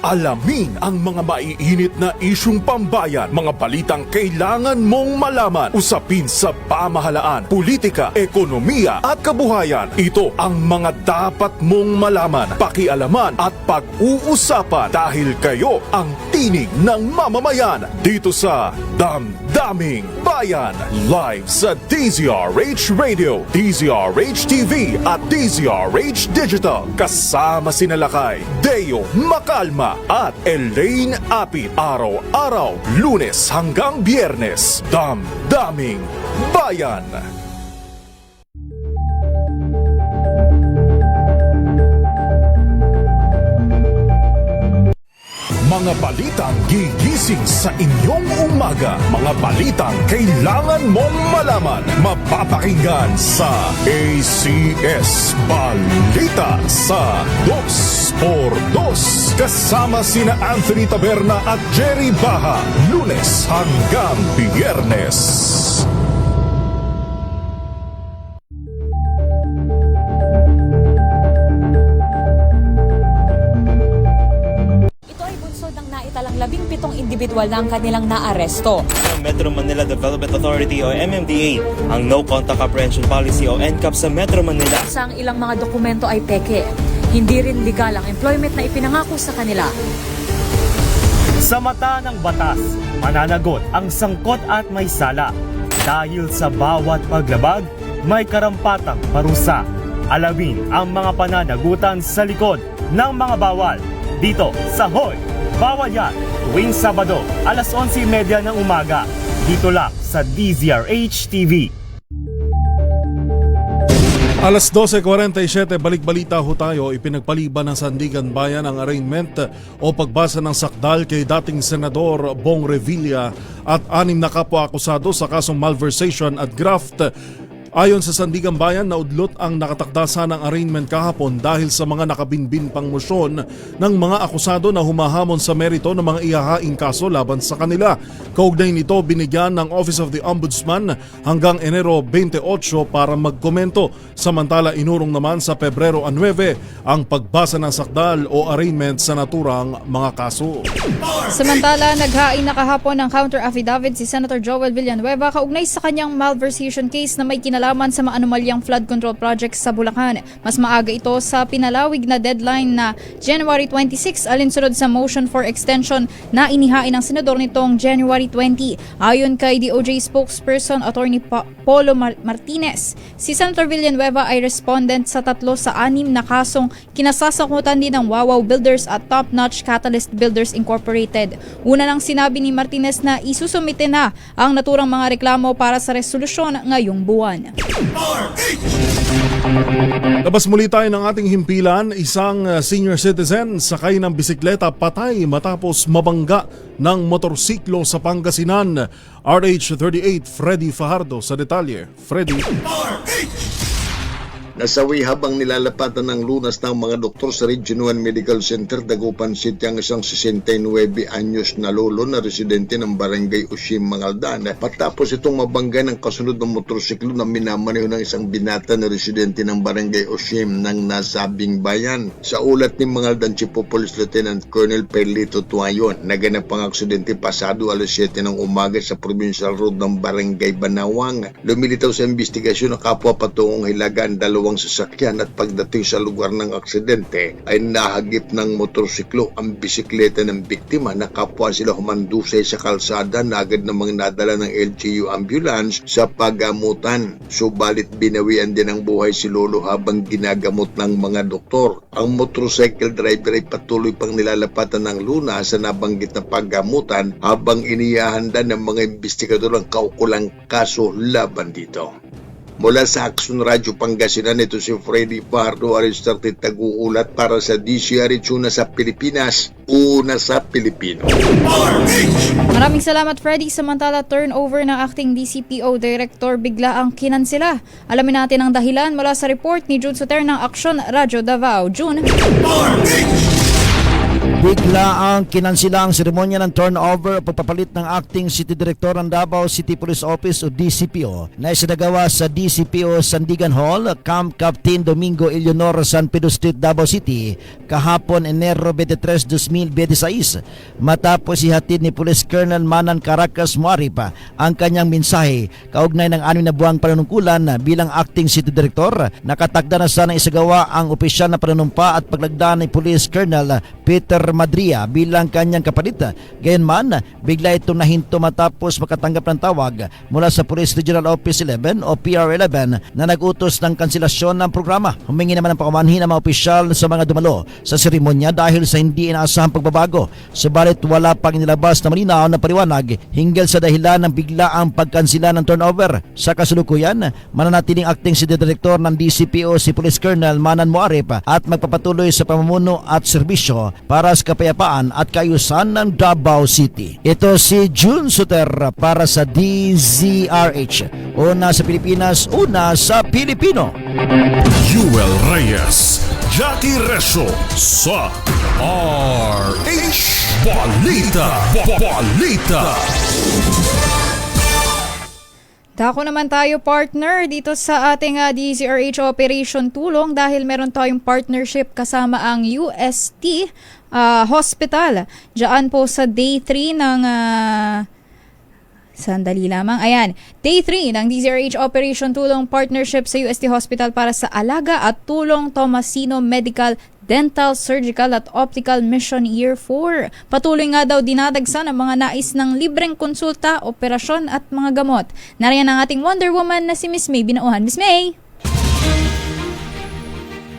Alamin ang mga maiinit na isyung pambayan, mga balitang kailangan mong malaman, usapin sa pamahalaan, politika, ekonomiya at kabuhayan. Ito ang mga dapat mong malaman, pakialaman at pag-uusapan dahil kayo ang tinig ng mamamayan dito sa Damdaming Bayan. Live sa DZRH Radio, DZRH TV at DZRH Digital. Kasama sinalakay Deo Macalma at Elaine Apit. Araw-araw, Lunes hanggang Biyernes. Damdaming Bayan. Mga balitang gigising sa inyong umaga. Mga balitang kailangan mong malaman. Mapapakinggan sa ACS Balita sa 2x2. Kasama sina Anthony Taberna at Jerry Baha. Lunes hanggang Biyernes. Talang 17 individual na ang kanilang naaresto. Metro Manila Development Authority o MMDA ang No Contact Apprehension Policy o NCAP sa Metro Manila. Sa ang ilang mga dokumento ay peke. Hindi rin legal ang employment na ipinangako sa kanila. Sa mata ng batas, mananagot ang sangkot at may sala. Dahil sa bawat paglabag, may karampatang parusa. Alamin ang mga pananagutan sa likod ng mga bawal. Dito sa Hoy! Bawal Yan, tuwing Sabado, alas 11:30 ng umaga. Dito lang sa DZRH TV. Alas 12:47, balik-balita ho tayo. Ipinagpaliban ng Sandigan Bayan ang arraignment o pagbasa ng sakdal kay dating Senador Bong Revilla at 6 na kapwa-akusado sa kasong malversation at graft. Ayon sa Sandigan Bayan, naudlot ang nakatakda sanang arraignment kahapon dahil sa mga nakabinbin pang mosyon ng mga akusado na humahamon sa merito ng mga ihahaing kaso laban sa kanila. Kaugnay nito, binigyan ng Office of the Ombudsman hanggang Enero 28 para magkomento. Samantala, inurong naman sa Pebrero 9 ang pagbasa ng sakdal o arraignment sa naturang mga kaso. Samantala, naghain na kahapon ng counter affidavit si Senator Joel Villanueva kaugnay sa kanyang malversation case na may kinalaman sa mga anomalyang flood control projects sa Bulacan. Mas maaga ito sa pinalawig na deadline na January 26 alinsunod sa motion for extension na inihain ng senador nitong January 20. Ayon kay DOJ spokesperson Attorney Polo Martinez, si Senator Villanueva ay respondent sa 3 sa 6 na kasong kinasasakutan din ng Wawaw Builders at Top Notch Catalyst Builders Incorporated. Una nang sinabi ni Martinez na isusumite na ang naturang mga reklamo para sa resolusyon ngayong buwan. Labas muli tayo ng ating himpilan. Isang senior citizen sakay ng bisikleta patay matapos mabangga ng motorsiklo sa Pangasinan. RH38 Freddy Fajardo sa detalye. Freddy. Nasawi habang nilalapatan ng lunas ng mga doktor sa Region 1 Medical Center, Dagupan City ang isang 69 anyos na lolo na residente ng Barangay Oshim, Mangaldan. Patapos itong mabangga ng kasunod ng motorsiklo na minamaneho ng isang binata na residente ng Barangay Oshim ng nasabing bayan. Sa ulat ni Mangaldan Chief of Police Lieutenant Colonel Perlito Tuayon, naganap ang aksidente pasado alas 7 ng umaga sa Provincial Road ng Barangay Banawang. Lumilitaw sa investigasyon ng kapwa patungong Hilaga ang 2 dalawang sasakyan at pagdating sa lugar ng aksidente ay nahagip ng motorsiklo ang bisikleta ng biktima na kapwa sila humandusay sa kalsada na agad namang nadala ng LGU ambulance sa paggamutan. Subalit binawian din ang buhay si Lolo habang ginagamot ng mga doktor. Ang motorcycle driver ay patuloy pang nilalapatan ng luna sa nabanggit na paggamutan habang inihahanda ng mga investigador ang kaukulang kaso laban dito. Mula sa Action Radio Pangasinan, ito si Freddy Pardo Aristarti Taguulat para sa DCRH, una sa Pilipinas, una sa Pilipino. Maraming salamat, Freddy. Samantala, turnover ng acting DCPO Director bigla ang kinansela. Alamin natin ang dahilan mula sa report ni June Soter ng Action Radio Davao. June. Bigla ang kinansila ang seremonya ng turnover o pagpapalit ng acting city director ng Davao City Police Office o DCPO na isinagawa sa DCPO Sandigan Hall, Camp Captain Domingo Eleonor San Pedro Street, Davao City kahapon Enero 23, 2026 matapos ihatid ni Police Colonel Manan Caracas Muaripa ang kanyang mensahe kaugnay ng 6 na buwang panunungkulan bilang acting city director. Nakatakda na sana isagawa ang opisyal na panunumpa at paglagda ni Police Colonel Peter Madria bilang kanyang kapalit. Gayunman, bigla itong nahinto matapos makatanggap ng tawag mula sa Police Regional Office 11 o PR11 na nag-utos ng kanselasyon ng programa. Humingi naman ng paumanhin ng mga opisyal sa mga dumalo sa seremonya dahil sa hindi inaasahang pagbabago. Subalit wala pang inilabas na malinaw na paliwanag hinggil sa dahilan ng bigla ang pagkansila ng turnover. Sa kasulukuyan, mananatiling acting city director ng DCPO si Police Colonel Manan Muarip at magpapatuloy sa pamumuno at serbisyo para sa kapayapaan at kaayusan ng Davao City. Ito si June Soter para sa DZRH. Una sa Pilipinas, una sa Pilipino. Yuel Reyes, Jackie Resho sa RH Balita. Dako naman tayo, partner, dito sa ating DZRH Operation Tulong dahil meron tayong partnership kasama ang UST Hospital. Diyan po sa Day 3 ng... Sandali lamang. Ayan. Day 3 ng DZRH Operation Tulong Partnership sa UST Hospital para sa Alaga at Tulong Tomasino Medical, Dental, Surgical at Optical Mission Year 4. Patuloy nga daw dinadagsan ang mga nais ng libreng konsulta, operasyon at mga gamot. Nariyan ang ating Wonder Woman na si Miss May Binauhan. Miss May!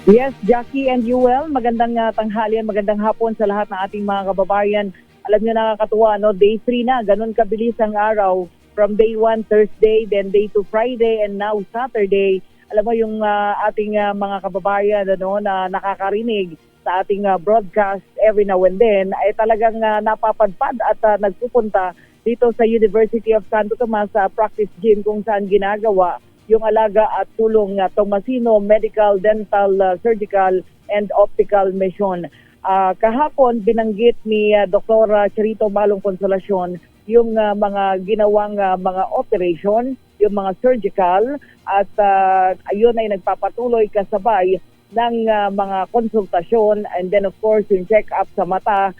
Yes, Jackie and Yuel, magandang tanghalian, magandang hapon sa lahat ng ating mga kababayan. Alam niyo, nakakatuwa, no? Day 3 na, ganun kabilis ang araw. From day 1, Thursday, then day 2, Friday, and now Saturday. Alam mo yung ating mga kababayan na nakakarinig sa ating broadcast every now and then ay talagang napapadpad at nagpupunta dito sa University of Santo Tomas sa practice gym kung saan ginagawa yung Alaga at Tulong Tomasino Medical, Dental, Surgical and Optical Mission. Kahapon binanggit ni Dr. Charito Malong Consolacion yung mga ginawang mga operation, yung mga surgical at ayun ay nagpapatuloy kasabay ng mga konsultasyon and then of course yung check-up sa mata,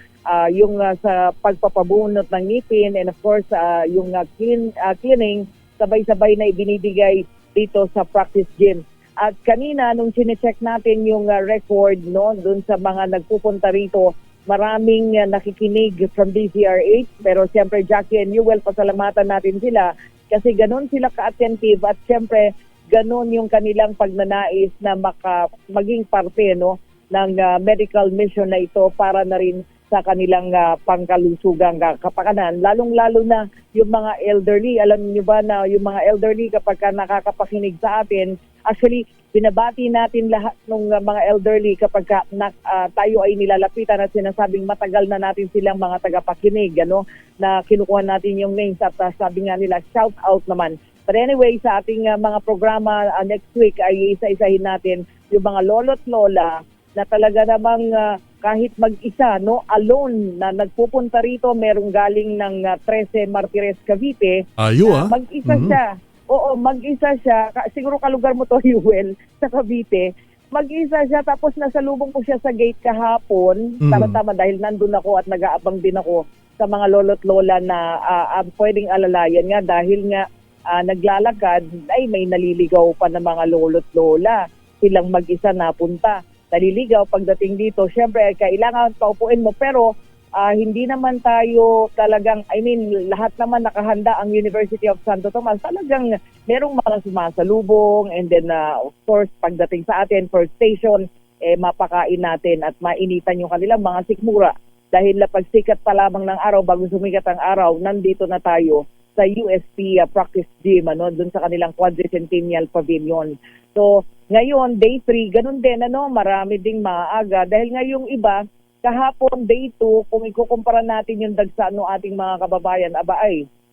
yung sa pagpapabunot ng ngipin and of course yung cleaning sabay-sabay na ibinibigay dito sa practice gym. At kanina nung chine-check natin yung record doon sa mga nagpupunta rito, maraming nakikinig from DZRH pero siyempre Jackie and Yuel, pasalamatan natin sila kasi ganun sila ka-attentive at siyempre ganun yung kanilang pagnanais na maging parte ng medical mission na ito para na rin sa kanilang pangkalusugang kapakanan. Lalong-lalo na yung mga elderly. Alam niyo ba na yung mga elderly kapag nakakapakinig sa atin, actually, binabati natin lahat ng mga elderly kapag tayo ay nilalapitan at sinasabing matagal na natin silang mga tagapakinig, na kinukuha natin yung names at sabi nga nila, shout out naman. But anyway, sa ating mga programa next week ay isa-isahin natin yung mga lolo't lola na talaga namang kahit mag-isa, alone na nagpupunta rito, merong galing ng 13 Martires, Cavite. Mag-isa siya. Oo, mag-isa siya. Siguro kalugar mo to, Yuel, sa Cavite. Mag-isa siya, tapos nasalubong ko siya sa gate kahapon. Tama-tama dahil nandun ako at nag-aabang din ako sa mga lolo't lola na pwedeng alalayan nga dahil nga naglalakad ay may naliligaw pa ng mga lolo't lola. silang mag-isa napunta. Naliligaw pagdating dito. Siyempre, kailangan paupuin mo pero hindi naman tayo talagang, lahat naman nakahanda ang University of Santo Tomas. Talagang merong mga sumasalubong and then of course pagdating sa atin, first station, mapakain natin at mainitan yung kanilang mga sikmura. Dahil pagsikat pa lamang ng araw, bago sumikat ang araw, nandito na tayo sa USP Practice Gym, dun sa kanilang Quadricentennial Pavilion. So, ngayon, day 3, ganun din, marami ding maaga. Dahil ngayong iba, kahapon, day 2, kung ikukumpara natin yung dagsa ng ating mga kababayan,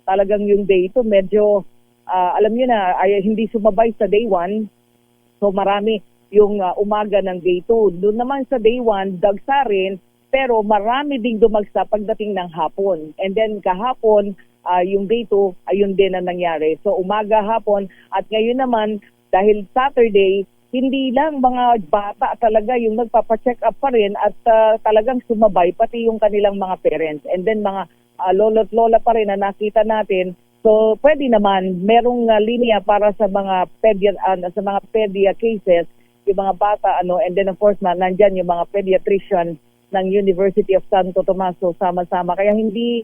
talagang yung day 2, medyo, alam nyo na, hindi sumabay sa day 1. So, marami yung umaga ng day 2. Doon naman sa day 1, dagsa rin, pero marami ding dumagsa pagdating ng hapon. And then, kahapon, yung day 2, ayun din ang nangyari. So, umaga, hapon, at ngayon naman, dahil Saturday, hindi lang mga bata talaga yung nagpapacheck up pa rin at talagang sumabay pati yung kanilang mga parents. And then mga lolo't lola pa rin na nakita natin. So pwede naman merong linya para sa mga pedia cases, yung mga bata and then of course nandiyan yung mga pediatrician ng University of Santo Tomas, so sama-sama. Kaya hindi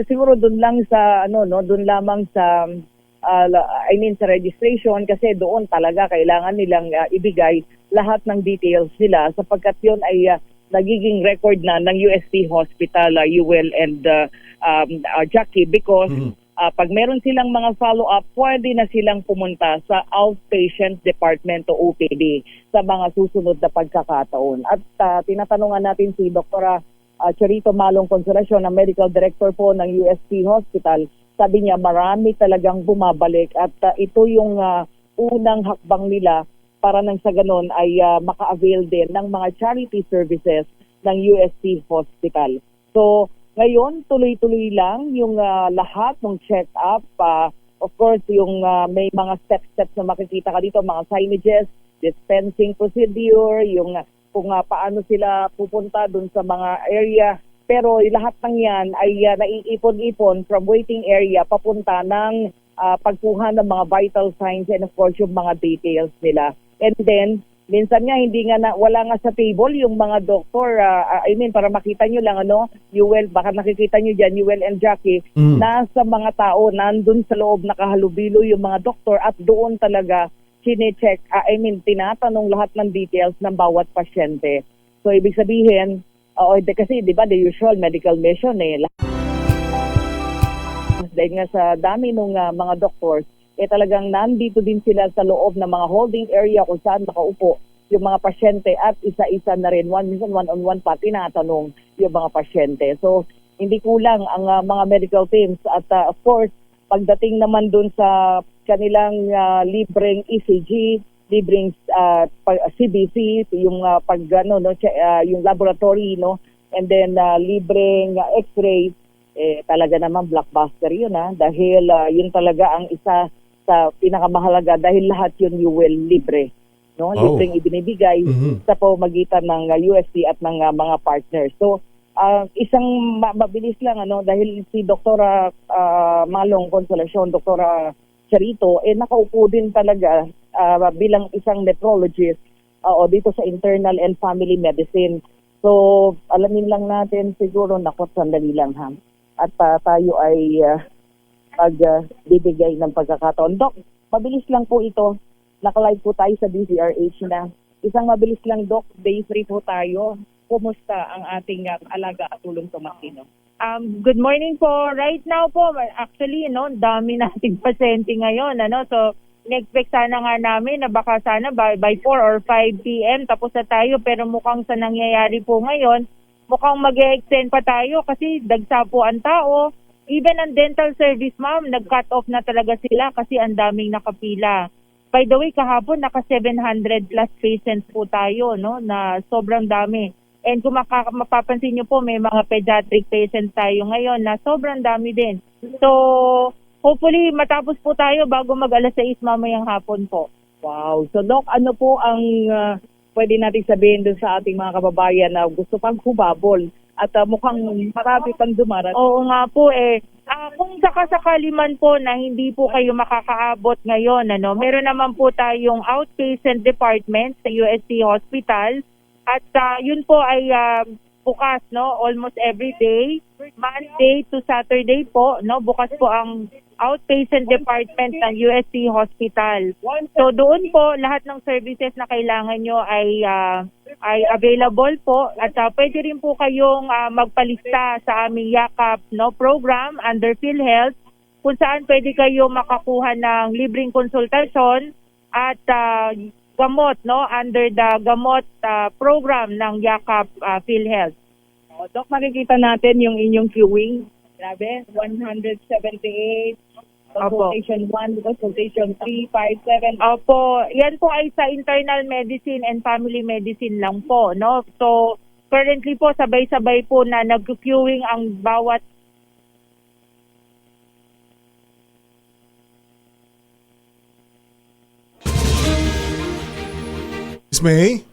siguro doon lang sa doon lamang sa sa registration kasi doon talaga kailangan nilang ibigay lahat ng details nila sapagkat yun ay nagiging record na ng UST Hospital, UL and Jackie because pag meron silang mga follow-up, pwede na silang pumunta sa outpatient department o OPD sa mga susunod na pagkakataon. At tinatanungan natin si Dr. Charito Malong Consolacion, ang medical director po ng UST Hospital. Sabi niya marami talagang bumabalik at ito yung unang hakbang nila para nang sa ganun ay maka-avail din ng mga charity services ng UST Hospital. So ngayon tuloy-tuloy lang yung lahat ng check-up. Of course yung may mga steps na makikita ka dito, mga signages, dispensing procedure, yung kung paano sila pupunta dun sa mga area. Pero lahat ng yan ay naiipon-ipon from waiting area papunta ng pagkuha ng mga vital signs and of course yung mga details nila. And then, minsan nga wala nga sa table yung mga doktor, para makita nyo lang UL, baka nakikita nyo dyan, UL and Jackie, nasa mga tao, nandun sa loob nakahalubilo yung mga doktor at doon talaga sine-check, tinatanong lahat ng details ng bawat pasyente. So, ibig sabihin, kasi di ba the usual medical mission dahil nga sa dami ng mga doctors talagang nandito din sila sa loob ng mga holding area kung saan nakaupo yung mga pasyente at isa-isa na rin minsan one-on-one pa tinatanong yung mga pasyente. So hindi kulang ang mga medical teams at of course pagdating naman dun sa kanilang libreng ECG, libreng CBC, yung yung laboratory, and then libreng X-ray, talaga naman blockbuster yun dahil yun talaga ang isa sa pinakamahalaga dahil lahat yun UL libre, libreng ibinibigay sa pamamagitan ng UST at ng mga partners. So isang mabilis lang dahil si Dr. Malong Consolacion, Dr. Charito, nakaupo din talaga bilang isang nephrologist dito sa internal and family medicine. So, alamin lang natin siguro, sandali lang at tayo ay magbibigay ng pagkakataon. Doc, mabilis lang po ito. Nakalive po tayo sa DZRH na. Isang mabilis lang, Doc. Day 3 po tayo. Kumusta ang ating alaga at tulong Tomasino? Good morning po. Right now po, actually, dami nating pasyente ngayon. So, in-expect sana nga namin na baka sana by 4 or 5 p.m. tapos na tayo. Pero mukhang sa nangyayari po ngayon, mukhang mag-extend pa tayo kasi dagsa po ang tao. Even ang dental service, ma'am, nag-cut off na talaga sila kasi ang daming nakapila. By the way, kahapon, naka 700 plus patients po tayo, na sobrang dami. And kung mapapansin nyo po, may mga pediatric patients tayo ngayon na sobrang dami din. So, hopefully, matapos po tayo bago mag-alas 6 mamayang hapon po. Wow. So, Doc, ano po ang pwede natin sabihin dun sa ating mga kababayan na gusto pang humabol at mukhang marami pang dumarat? Oo nga po Kung sakasakali man po na hindi po kayo makakaabot ngayon, meron naman po tayong outpatient department sa UST Hospital at yun po ay bukas, almost every day, Monday to Saturday po, bukas po ang outpatient department ng UST Hospital. So doon po lahat ng services na kailangan nyo ay available po at pwede rin po kayong magpalista sa aming yakap program under PhilHealth kung saan pwede kayo makakuha ng libreng konsultasyon at gamot under the gamot program ng yakap PhilHealth. Doc, makikita natin yung inyong queuing. Grabe, 178, consultation 1, consultation 3, 5, 7. Opo, yan po ay sa internal medicine and family medicine lang po, So, currently po, sabay-sabay po na nag-queuing ang bawat Miss May?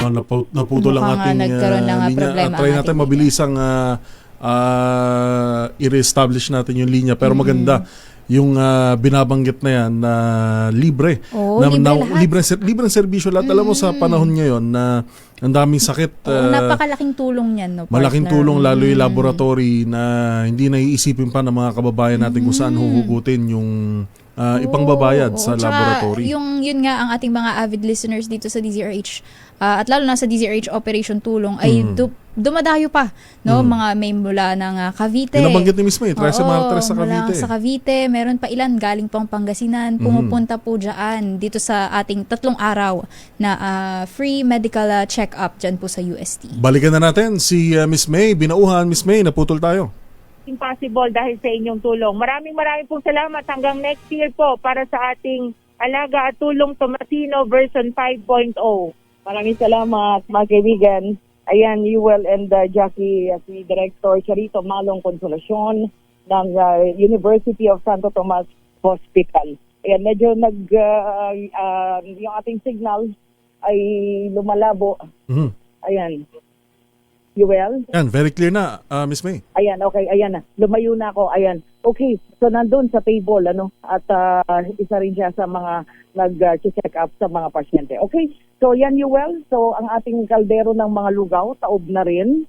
Naputol lang Mukhang ating nagkaroon ng linya. problema Try ang natin ating mabilisang i-reestablish natin yung linya. Pero maganda yung binabanggit na yan na libre. Oo, libre lahat. Libreng serbisyo lahat. Alam mo sa panahon ngayon na ang daming sakit. Napakalaking tulong yan, partner. Malaking tulong lalo yung laboratory na hindi naiisipin pa ng mga kababayan natin kung saan huhugutin yung ipangbabayad sa laboratory. Yun nga ang ating mga avid listeners dito sa DZRH at lalo na sa DZRH Operation Tulong ay dumadayo pa, mga may mula ng Cavite. Pinabanggit ni Miss May, Trece Martres sa Mula Cavite. sa Cavite, meron pa ilan galing pang Pangasinan, pumupunta po dyan dito sa ating 3 araw na free medical check-up dyan po sa UST. Balikan na natin si Miss May, binauhan. Miss May, naputol tayo. impossible dahil sa inyong tulong. Maraming pong salamat hanggang next year po para sa ating Alaga at Tulong Tomasino version 5.0. Maraming salamat mga kaibigan. Ayan, Yuel and Jackie, si Director Charito Malong Consolacion ng University of Santo Tomas Hospital. Ayan, medyo yung ating signal ay lumalabo. Mm-hmm. Ayan. Yuel? Ayan, very clear na, Miss May. Ayan, okay, ayan na. Lumayo na ako, ayan. Okay, so nandun sa table, at isa rin siya sa mga nag-check up sa mga pasyente. Okay, so yan, Yuel. So ang ating kaldero ng mga lugaw, taob na rin.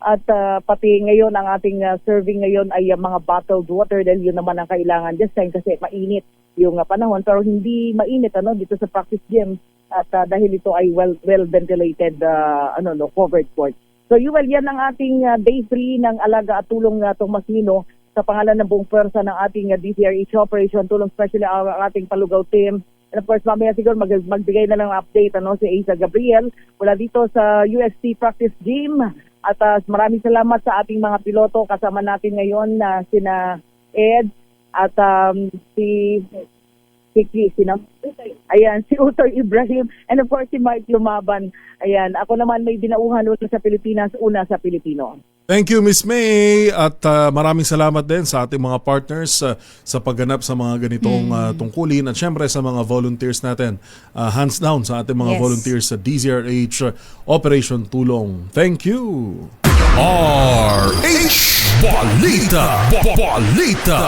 At pati ngayon, ang ating serving ngayon ay mga bottled water dahil yun naman ang kailangan this time kasi mainit yung panahon. Pero hindi mainit dito sa practice gym at dahil ito ay well ventilated covered court. So Yuel, yan ang ating day 3 ng Alaga at Tulong Tomasino sa pangalan ng buong pwersa ng ating DZRH Operation Tulong, especially ang ating Palugaw team. And of course, mamaya siguro magbigay na lang update si Asa Gabriel mula dito sa UST Practice Gym. At maraming salamat sa ating mga piloto. Kasama natin ngayon sina Ed at si Utoy Ibrahim, and of course si Mike Lumaban. Ayan, ako naman may binauhan ulit sa Pilipinas, una sa Pilipino. Thank you, Miss May. At maraming salamat din sa ating mga partners sa pagganap sa mga ganitong tungkulin at syempre sa mga volunteers natin. Hands down sa ating mga volunteers sa DZRH Operation Tulong. Thank you. RH Balita. Balita.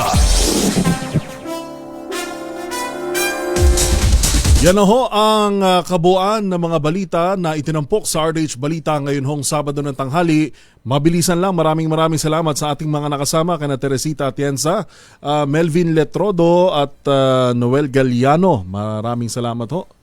Yan na ho ang kabuuan ng mga balita na itinampok sa RH Balita ngayon hong Sabado ng tanghali. Mabilisan lang, maraming salamat sa ating mga nakasama, kana Teresita Atienza, Melvin Letrodo at Noel Galliano. Maraming salamat ho.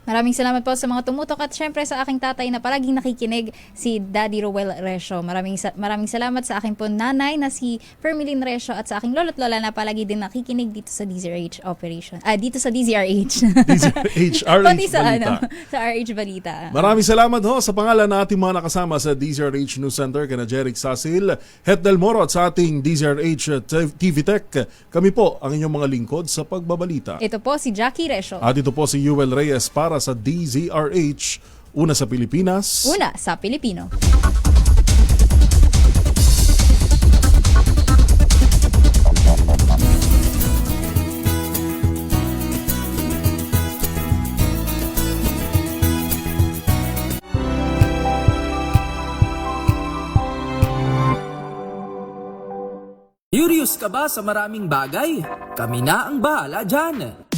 Maraming salamat po sa mga tumutok at syempre sa aking tatay na palaging nakikinig, si Daddy Roel Resio. Maraming salamat sa aking po nanay na si Fermilin Resio at sa aking lolo't lola na palagi din nakikinig dito sa DZRH Operation. Dito sa DZRH. DZRH, RH Pati sa Balita. sa RH Balita. Maraming salamat ho sa pangalan ng ating mga nakasama sa DZRH News Center, kana Jeric Sasil, Het Del Moro at sa ating DZRH TV Tech. Kami po ang inyong mga lingkod sa pagbabalita. Ito po si Jackie Resio. At ito po si Yuel Reyes para sa DZRH, una sa Pilipinas, una sa Pilipino. Curious ka ba sa maraming bagay? Kami na ang bahala dyan.